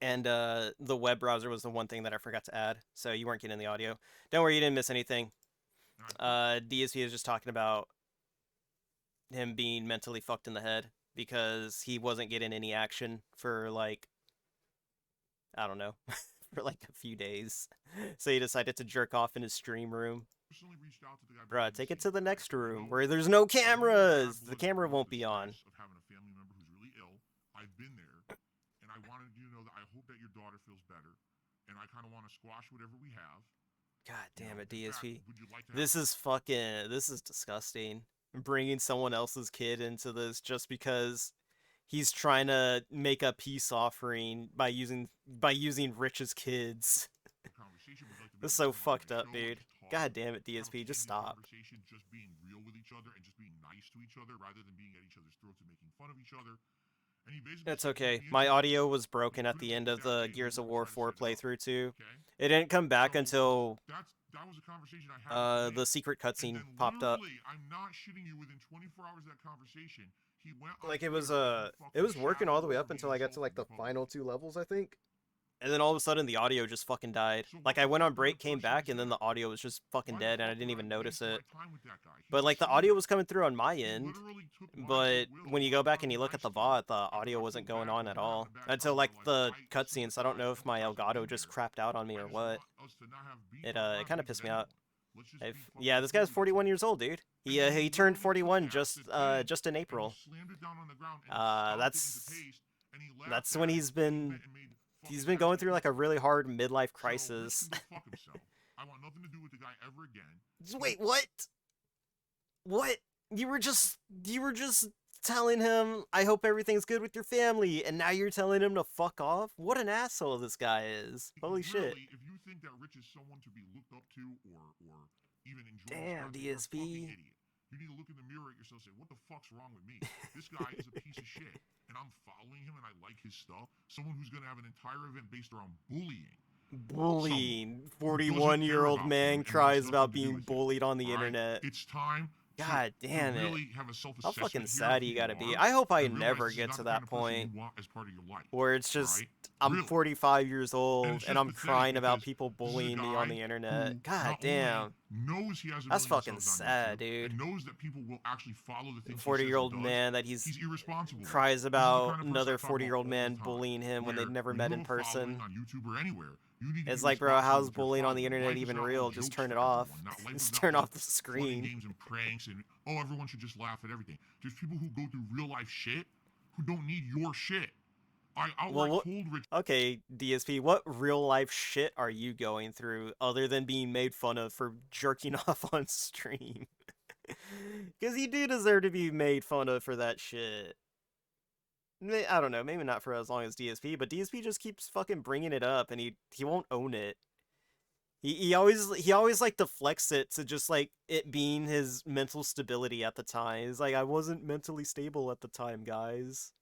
And the web browser was the one thing that I forgot to add. So you weren't getting the audio. Don't worry, you didn't miss anything. DSP is just talking about him being mentally fucked in the head because he wasn't getting any action for like I don't know, for like a few days. So he decided to jerk off in his stream room. Bruh, take it to the next room where there's no cameras. The camera won't be on. Of having a family member who's really ill. I've been there, and I wanted you to know that I hope that your daughter feels better, and I kind of want to squash whatever we have. God damn it, DSP. Would you like to This is disgusting. Bringing someone else's kid into this just because he's trying to make a peace offering by using Rich's kids. This is so fucked up, dude. God damn it, DSP, just stop. Just being real with each other and just being nice to each other rather than being at each other's throats and making fun of each other. It's okay. My audio was broken at the end of the Gears of War 4 playthrough too. It didn't come back until that was a conversation I had the secret cutscene popped up. I'm not shitting you, within 24 hours of that conversation, he went like it was working all the way up until I got to like the final 2 levels, I think. And then all of a sudden the audio just fucking died. Like I went on break, came back, and then the audio was just fucking dead and I didn't even notice it. But like the audio was coming through on my end, but when you go back and you look at the VOD, the audio wasn't going on at all. Until like the cutscenes. I don't know if my Elgato just crapped out on me or what. It kind of pissed me out. Yeah, this guy's 41 years old, dude. He turned 41 just in April. That's when he's been going through like a really hard midlife crisis. I want nothing to do with the guy ever again. Wait, what? What? You were just telling him, I hope everything's good with your family, and now you're telling him to fuck off? What an asshole this guy is. Holy shit. If you think that Rich is someone to be looked up to or even enjoy, damn, DSP. You need to look in the mirror at yourself and say, what the fuck's wrong with me? This guy is a piece of shit. And I'm following him and I like his stuff. Someone who's going to have an entire event based around bullying. Bullying. Someone who doesn't care 41-year-old about man you and wants cries nothing about to do being with you. bullied on the All right? internet. It's time God damn to it. really have a How self-assessment fucking here sad of you who gotta be. are I hope I and realize never this is get not to the kind that of person point you want as part of your life. where it's just, Right? I'm Really. 45 years And old it's and just I'm pathetic crying about because people this is a bullying me on the guy internet. who God not damn. only knows he has a That's million fucking subs on sad, YouTube dude. and knows that people will actually follow the things he says and 40-year-old does, man that he's he's irresponsible. cries This is the about kind of person another I talk about 40-year-old all man the time, bullying him when they've where never when met you in have a following person. on YouTube or anywhere, you need to It's be like, bro, responsible how's with your bullying on the following. internet Life is even not all real? Just jokes turn to it off. everyone. Life is Just not turn all off the fun screen. and games and pranks and, oh, everyone should just laugh at everything. There's people who go through real life shit who don't need your shit. I outright told Rich. Okay, DSP, what real life shit are you going through other than being made fun of for jerking off on stream? Because you do deserve to be made fun of for that shit. I don't know, maybe not for as long as DSP, but DSP just keeps fucking bringing it up and he won't own it. He always like deflects it to just like it being his mental stability at the time. He's like, I wasn't mentally stable at the time, guys.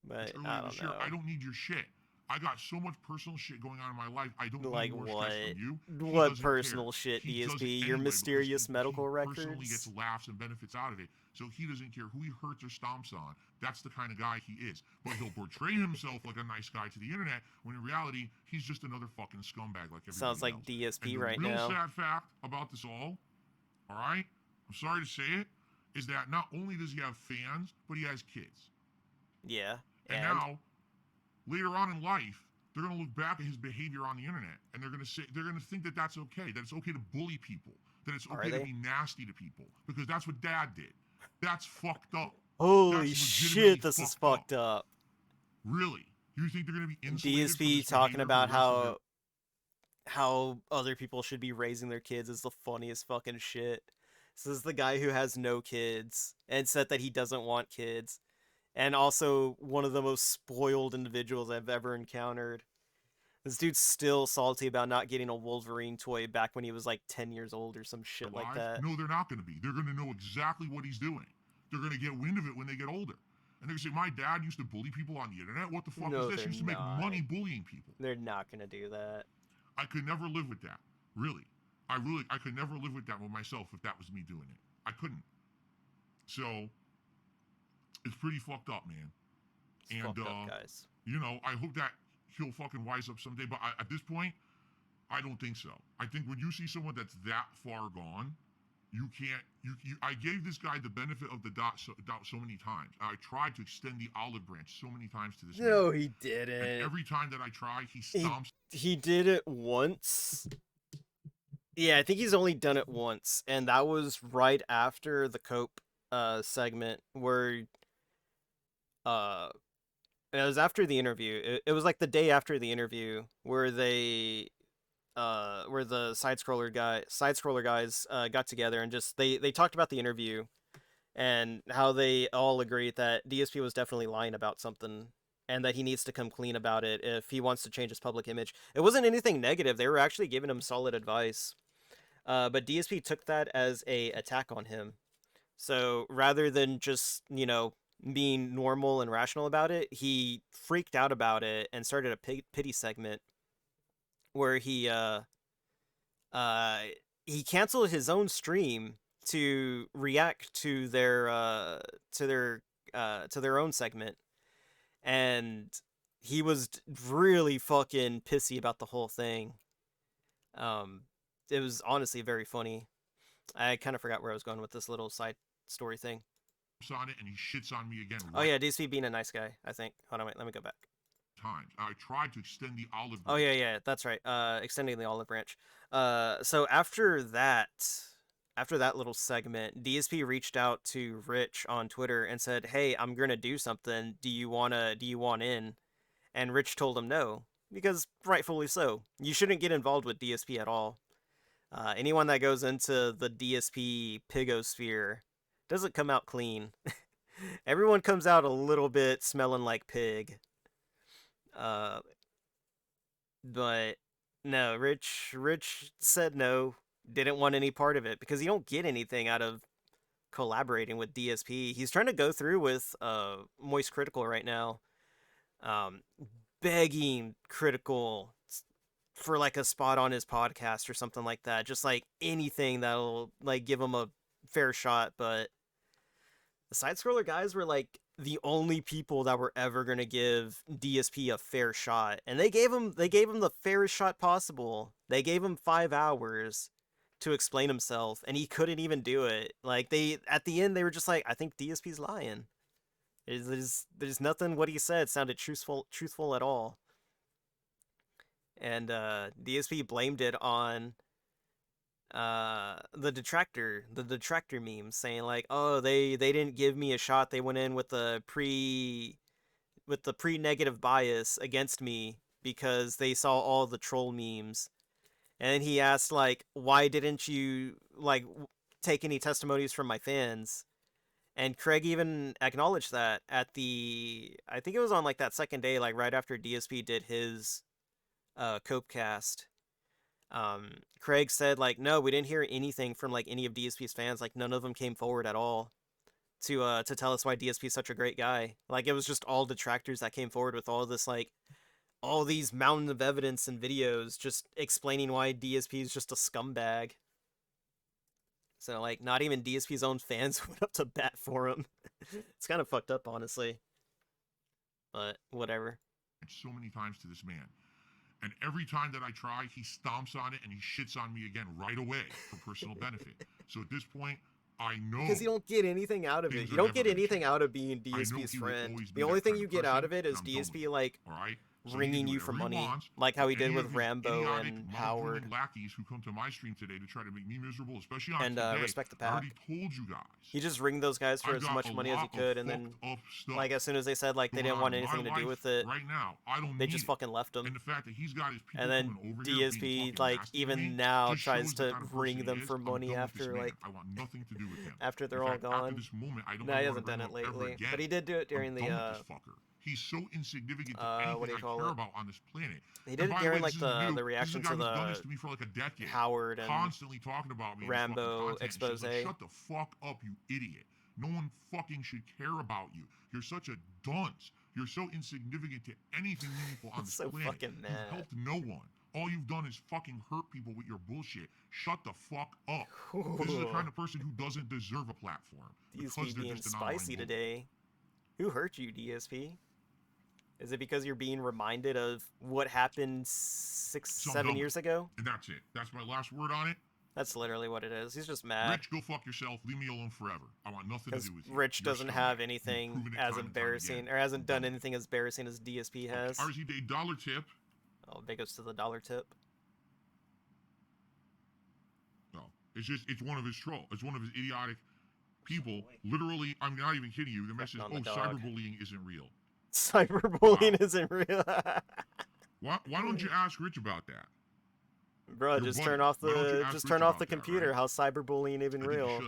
But I don't know. I don't need your shit. I got so much personal shit going on in my life. I don't Like need more what? stress from you. What personal shit, He does it DSP? Your anyway mysterious because medical he records? personally gets laughs and benefits out of it. So he doesn't care who he hurts or stomps on. That's the kind of guy he is. But he'll portray himself like a nice guy to the internet when in reality he's just another fucking scumbag like everybody Sounds like else. DSP and right the real now. sad fact about this all right, I'm sorry to say it, is that not only does he have fans, but he has kids. Yeah. And now, later on in life, they're going to look back at his behavior on the internet and they're going to think that that's okay, that it's okay to bully people, that it's okay to be nasty to people, because that's what Dad did. That's fucked up. Holy shit, this is fucked up. Really? You think they're going to be insulated from DSP this talking behavior about how other people should be raising their kids is the funniest fucking shit. This is the guy who has no kids and said that he doesn't want kids. And also one of the most spoiled individuals I've ever encountered. This dude's still salty about not getting a Wolverine toy back when he was like 10 years old or some shit like that. No, they're not going to be. They're going to know exactly what he's doing. They're going to get wind of it when they get older. And they're going to say, my dad used to bully people on the internet. What the fuck is this? He used to make money bullying people. They're not going to do that. I could never live with that. Really. I could never live with that with myself if that was me doing it. I couldn't. So, it's pretty fucked up, man. It's fucked up, guys. You know, I hope that he'll fucking wise up someday, but at this point, I don't think so. I think when you see someone that's that far gone, you can't, I gave this guy the benefit of the doubt so many times. I tried to extend the olive branch so many times to this man. No, he didn't. And every time that I try, he stomps. He did it once. Yeah, I think he's only done it once, and that was right after the Cope segment where it was after the interview. It was like the day after the interview where where the side scroller guys got together and just they talked about the interview and how they all agreed that DSP was definitely lying about something and that he needs to come clean about it if he wants to change his public image. It wasn't anything negative. They were actually giving him solid advice. But DSP took that as a attack on him. So rather than just, you know, being normal and rational about it, he freaked out about it and started a pity segment where he canceled his own stream to react to their own segment, and he was really fucking pissy about the whole thing. It was honestly very funny. I kind of forgot where I was going with this little side story thing. On it and he shits on me again. Oh yeah, DSP being a nice guy, I think. Hold on, wait, let me go back. Times. I tried to extend the olive branch. Oh yeah, that's right. Extending the olive branch. So after that little segment, DSP reached out to Rich on Twitter and said, "Hey, I'm gonna do something. Do you want in?" And Rich told him no, because rightfully so. You shouldn't get involved with DSP at all. Anyone that goes into the DSP pigosphere doesn't come out clean. Everyone comes out a little bit smelling like pig. But no, Rich said no. didn't want any part of it because you don't get anything out of collaborating with DSP. He's trying to go through with Moist Critical right now, um, begging Critical for like a spot on his podcast or something like that. Just like anything that'll like give him a fair shot. But the side scroller guys were like the only people that were ever gonna give DSP a fair shot, and they gave him the fairest shot possible. They gave him 5 hours to explain himself, and he couldn't even do it. Like they at the end they were just like, I think DSP's lying. There's nothing what he said sounded truthful at all. And DSP blamed it on the detractor memes, saying like, oh, they didn't give me a shot, they went in with the pre-negative bias against me because they saw all the troll memes. And then he asked like, why didn't you like take any testimonies from my fans? And Craig even acknowledged that at I think it was on like that second day, like right after DSP did his Copecast. Craig said like, no, we didn't hear anything from like any of DSP's fans. Like none of them came forward at all to tell us why DSP is such a great guy. Like it was just all detractors that came forward with all this like all these mountain of evidence and videos just explaining why DSP is just a scumbag. So like not even DSP's own fans went up to bat for him. It's kind of fucked up, honestly. But whatever. So many times to this man. And every time that I try, he stomps on it and he shits on me again right away for personal benefit. So at this point, I know. Because you don't get anything out of it. You don't get anything out of being DSP's friend. The only thing you get out of it is DSP, like, ringing you for money, like how he did with Rambo and Howard. Lackeys who come to my stream today to try to make me miserable, especially on and today, Respect the I Pack. already told you guys. He just ringed those guys for as much money as he could, and then, like, as soon as they said like they didn't want anything to do with it, right now, I don't they just fucking left him. And the fact that he's got his people and then over DSP, like, even now tries to ring them for money after, like, I want nothing to do with him. after they're all gone. After this moment, I don't No, he hasn't done it lately, but he did do it during the He's so insignificant to anything I care about on this planet. He did it during like the reaction to the Howard and constantly talking about me Rambo expose. Like, shut the fuck up, you idiot. No one fucking should care about you. You're such a dunce. You're so insignificant to anything meaningful on this so planet. Fucking mad. You've helped no one. All you've done is fucking hurt people with your bullshit. Shut the fuck up. Ooh. This is the kind of person who doesn't deserve a platform. DSP being spicy today. Who hurt you, DSP? Is it because you're being reminded of what happened 7 years ago? And that's it. That's my last word on it. That's literally what it is. He's just mad. Rich, go fuck yourself. Leave me alone forever. I want nothing to do with you. Rich doesn't have anything as embarrassing, or hasn't done anything as embarrassing as DSP has. RZ Day dollar tip. Oh, big ups to the dollar tip. No, it's one of his trolls. It's one of his idiotic people. Literally, I'm not even kidding you. The message, cyberbullying isn't real. Cyberbullying isn't real. Why don't you ask Rich about that? Bro, just turn off the computer. Right? How's cyberbullying even real?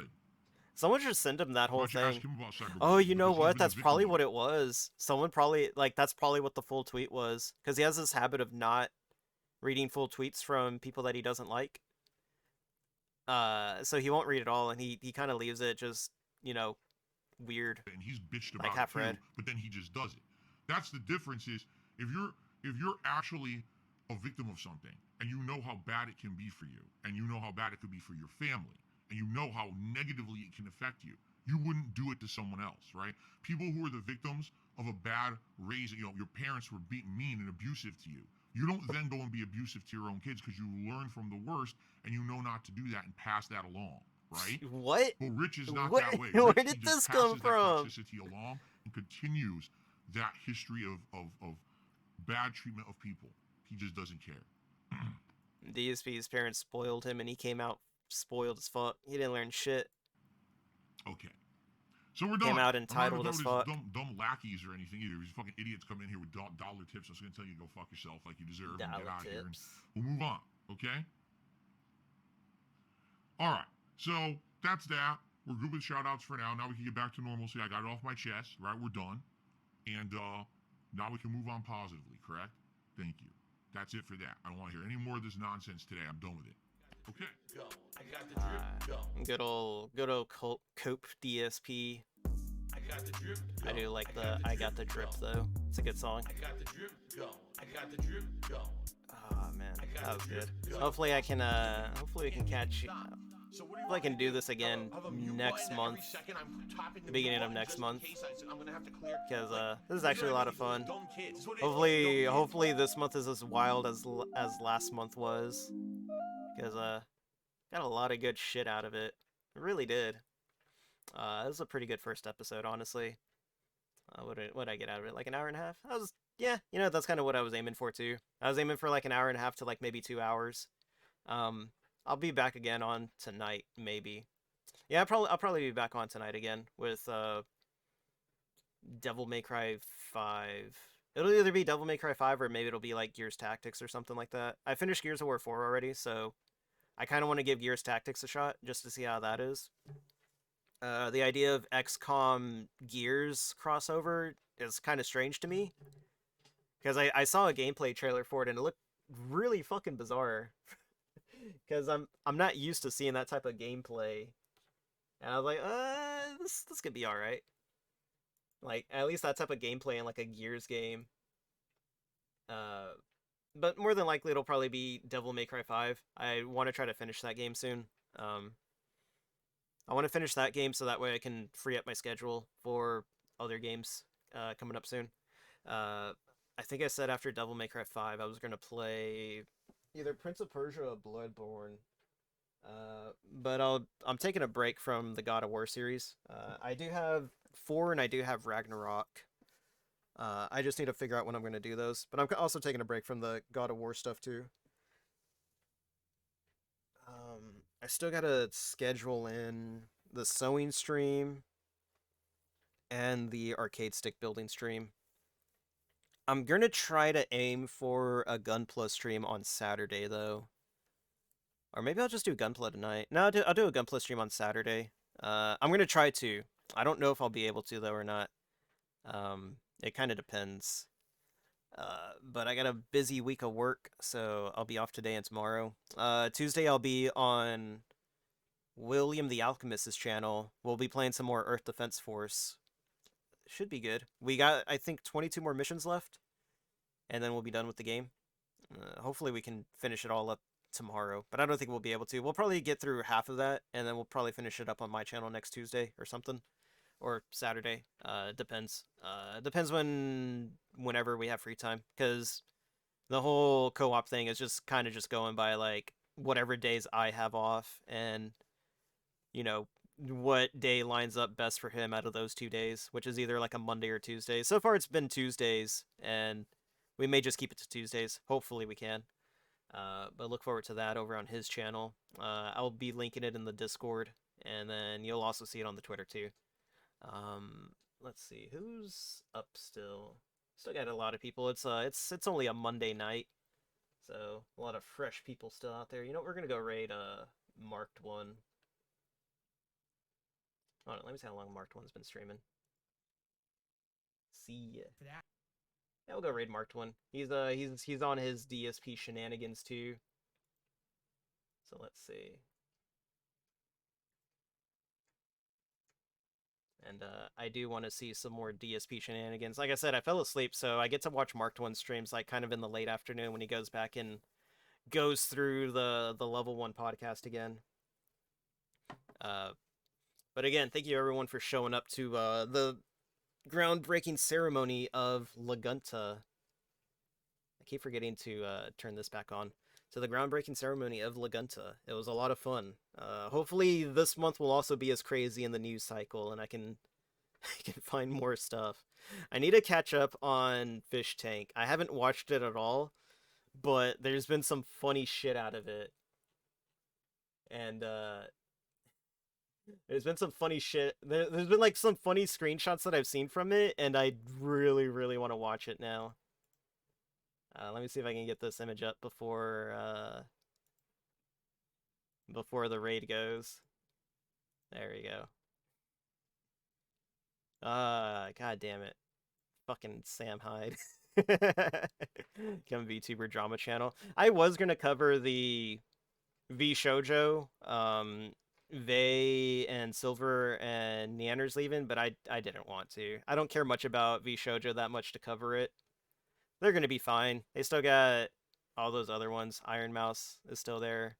Someone should send him that whole thing. Oh, you know what? That's probably what it was. Someone probably, like, that's probably what the full tweet was. Because he has this habit of not reading full tweets from people that he doesn't like. So he won't read it all, and he kind of leaves it just, you know, weird. And he's bitched about like half it too, read. But then he just does it. That's the difference is, if you're actually a victim of something, and you know how bad it can be for you, and you know how bad it could be for your family, and you know how negatively it can affect you, you wouldn't do it to someone else, right? People who are the victims of a bad raising, you know, your parents were mean and abusive to you. You don't then go and be abusive to your own kids because you learn from the worst and you know not to do that and pass that along, right? What? Well, Rich is not that way. Where did this come from? Toxicity along and continues that history of bad treatment of people. He just doesn't care. DSP's parents spoiled him, and he came out spoiled as fuck. He didn't learn shit. Okay. So we're done. Came out entitled as fuck. Dumb lackeys or anything either. These fucking idiots come in here with dollar tips. I was going to tell you to go fuck yourself like you deserve and get out of here. And we'll move on, okay? All right. So that's that. We're good with shout-outs for now. Now we can get back to normalcy. I got it off my chest, right? We're done. And now we can move on positively, correct? Thank you. That's it for that. I don't want to hear any more of this nonsense today. I'm done with it. Okay. Good old Cope DSP. I do like the I Got the Drip though. It's a good song. Oh man, that was good. Hopefully I can hopefully we can catch hopefully I can do this again next month. The beginning of next month. Because this is actually a lot of fun. Hopefully this month is as wild as last month was. Because got a lot of good shit out of it. It really did. This was a pretty good first episode, honestly. What did I get out of it? Like an hour and a half? Yeah, you know, that's kind of what I was aiming for too. I was aiming for like an hour and a half to like maybe 2 hours. I'll be back again on tonight, maybe. Yeah, I'll probably be back on tonight again with Devil May Cry 5. It'll either be Devil May Cry 5 or maybe it'll be like Gears Tactics or something like that. I finished Gears of War 4 already, so I kind of want to give Gears Tactics a shot just to see how that is. The idea of XCOM Gears crossover is kind of strange to me. Because I saw a gameplay trailer for it and it looked really fucking bizarre. Because I'm not used to seeing that type of gameplay. And I was like, this could be alright. Like, at least that type of gameplay in like a Gears game. But more than likely it'll probably be Devil May Cry 5. I want to try to finish that game soon. I want to finish that game so that way I can free up my schedule for other games coming up soon. I think I said after Devil May Cry 5 I was going to play either Prince of Persia or Bloodborne. But I'm taking a break from the God of War series. I do have 4 and I do have Ragnarok. I just need to figure out when I'm going to do those. But I'm also taking a break from the God of War stuff too. I still gotta schedule in the sewing stream and the arcade stick building stream. I'm gonna try to aim for a Gunpla stream on Saturday though. Or maybe I'll just do Gunpla tonight. No, I'll do a Gunpla stream on Saturday. I'm gonna try to. I don't know if I'll be able to though or not. It kind of depends. But I got a busy week of work, so I'll be off today and tomorrow. Tuesday I'll be on William the Alchemist's channel. We'll be playing some more Earth Defense Force. Should be good. We got, I think, 22 more missions left, and then we'll be done with the game. Hopefully we can finish it all up tomorrow, but I don't think we'll be able to. We'll probably get through half of that, and then we'll probably finish it up on my channel next Tuesday or something. Or Saturday. Depends. Depends whenever we have free time. Because the whole co-op thing is just kind of just going by, like, whatever days I have off. And, you know, what day lines up best for him out of those 2 days. Which is either, like, a Monday or Tuesday. So far, it's been Tuesdays. And we may just keep it to Tuesdays. Hopefully, we can. But look forward to that over on his channel. I'll be linking it in the Discord. And then you'll also see it on the Twitter, too. Let's see who's up still. Still got a lot of people. It's only a Monday night, so a lot of fresh people still out there. You know, we're gonna go raid Marked One. Hold on, let me see how long Marked One's been streaming. See ya. Yeah, we'll go raid Marked One. He's on his DSP shenanigans too. So let's see. And I do want to see some more DSP shenanigans. Like I said, I fell asleep, so I get to watch Marked One streams like kind of in the late afternoon when he goes back and goes through the Level 1 podcast again. But again, thank you everyone for showing up to the groundbreaking ceremony of La Gunta. I keep forgetting to turn this back on. To the groundbreaking ceremony of La Gunta. It was a lot of fun. Hopefully this month will also be as crazy in the news cycle, and I can find more stuff. I need to catch up on Fish Tank. I haven't watched it at all, but there's been some funny shit out of it. And there's been some funny shit. There's been like some funny screenshots that I've seen from it, and I really, really want to watch it now. Let me see if I can get this image up before the raid goes. There we go. God damn it. Fucking Sam Hyde. Come VTuber drama channel. I was gonna cover the V Shoujo, Vey and Silver and Neander's leaving, but I didn't want to. I don't care much about V Shoujo that much to cover it. They're gonna be fine. They still got all those other ones. Iron Mouse is still there.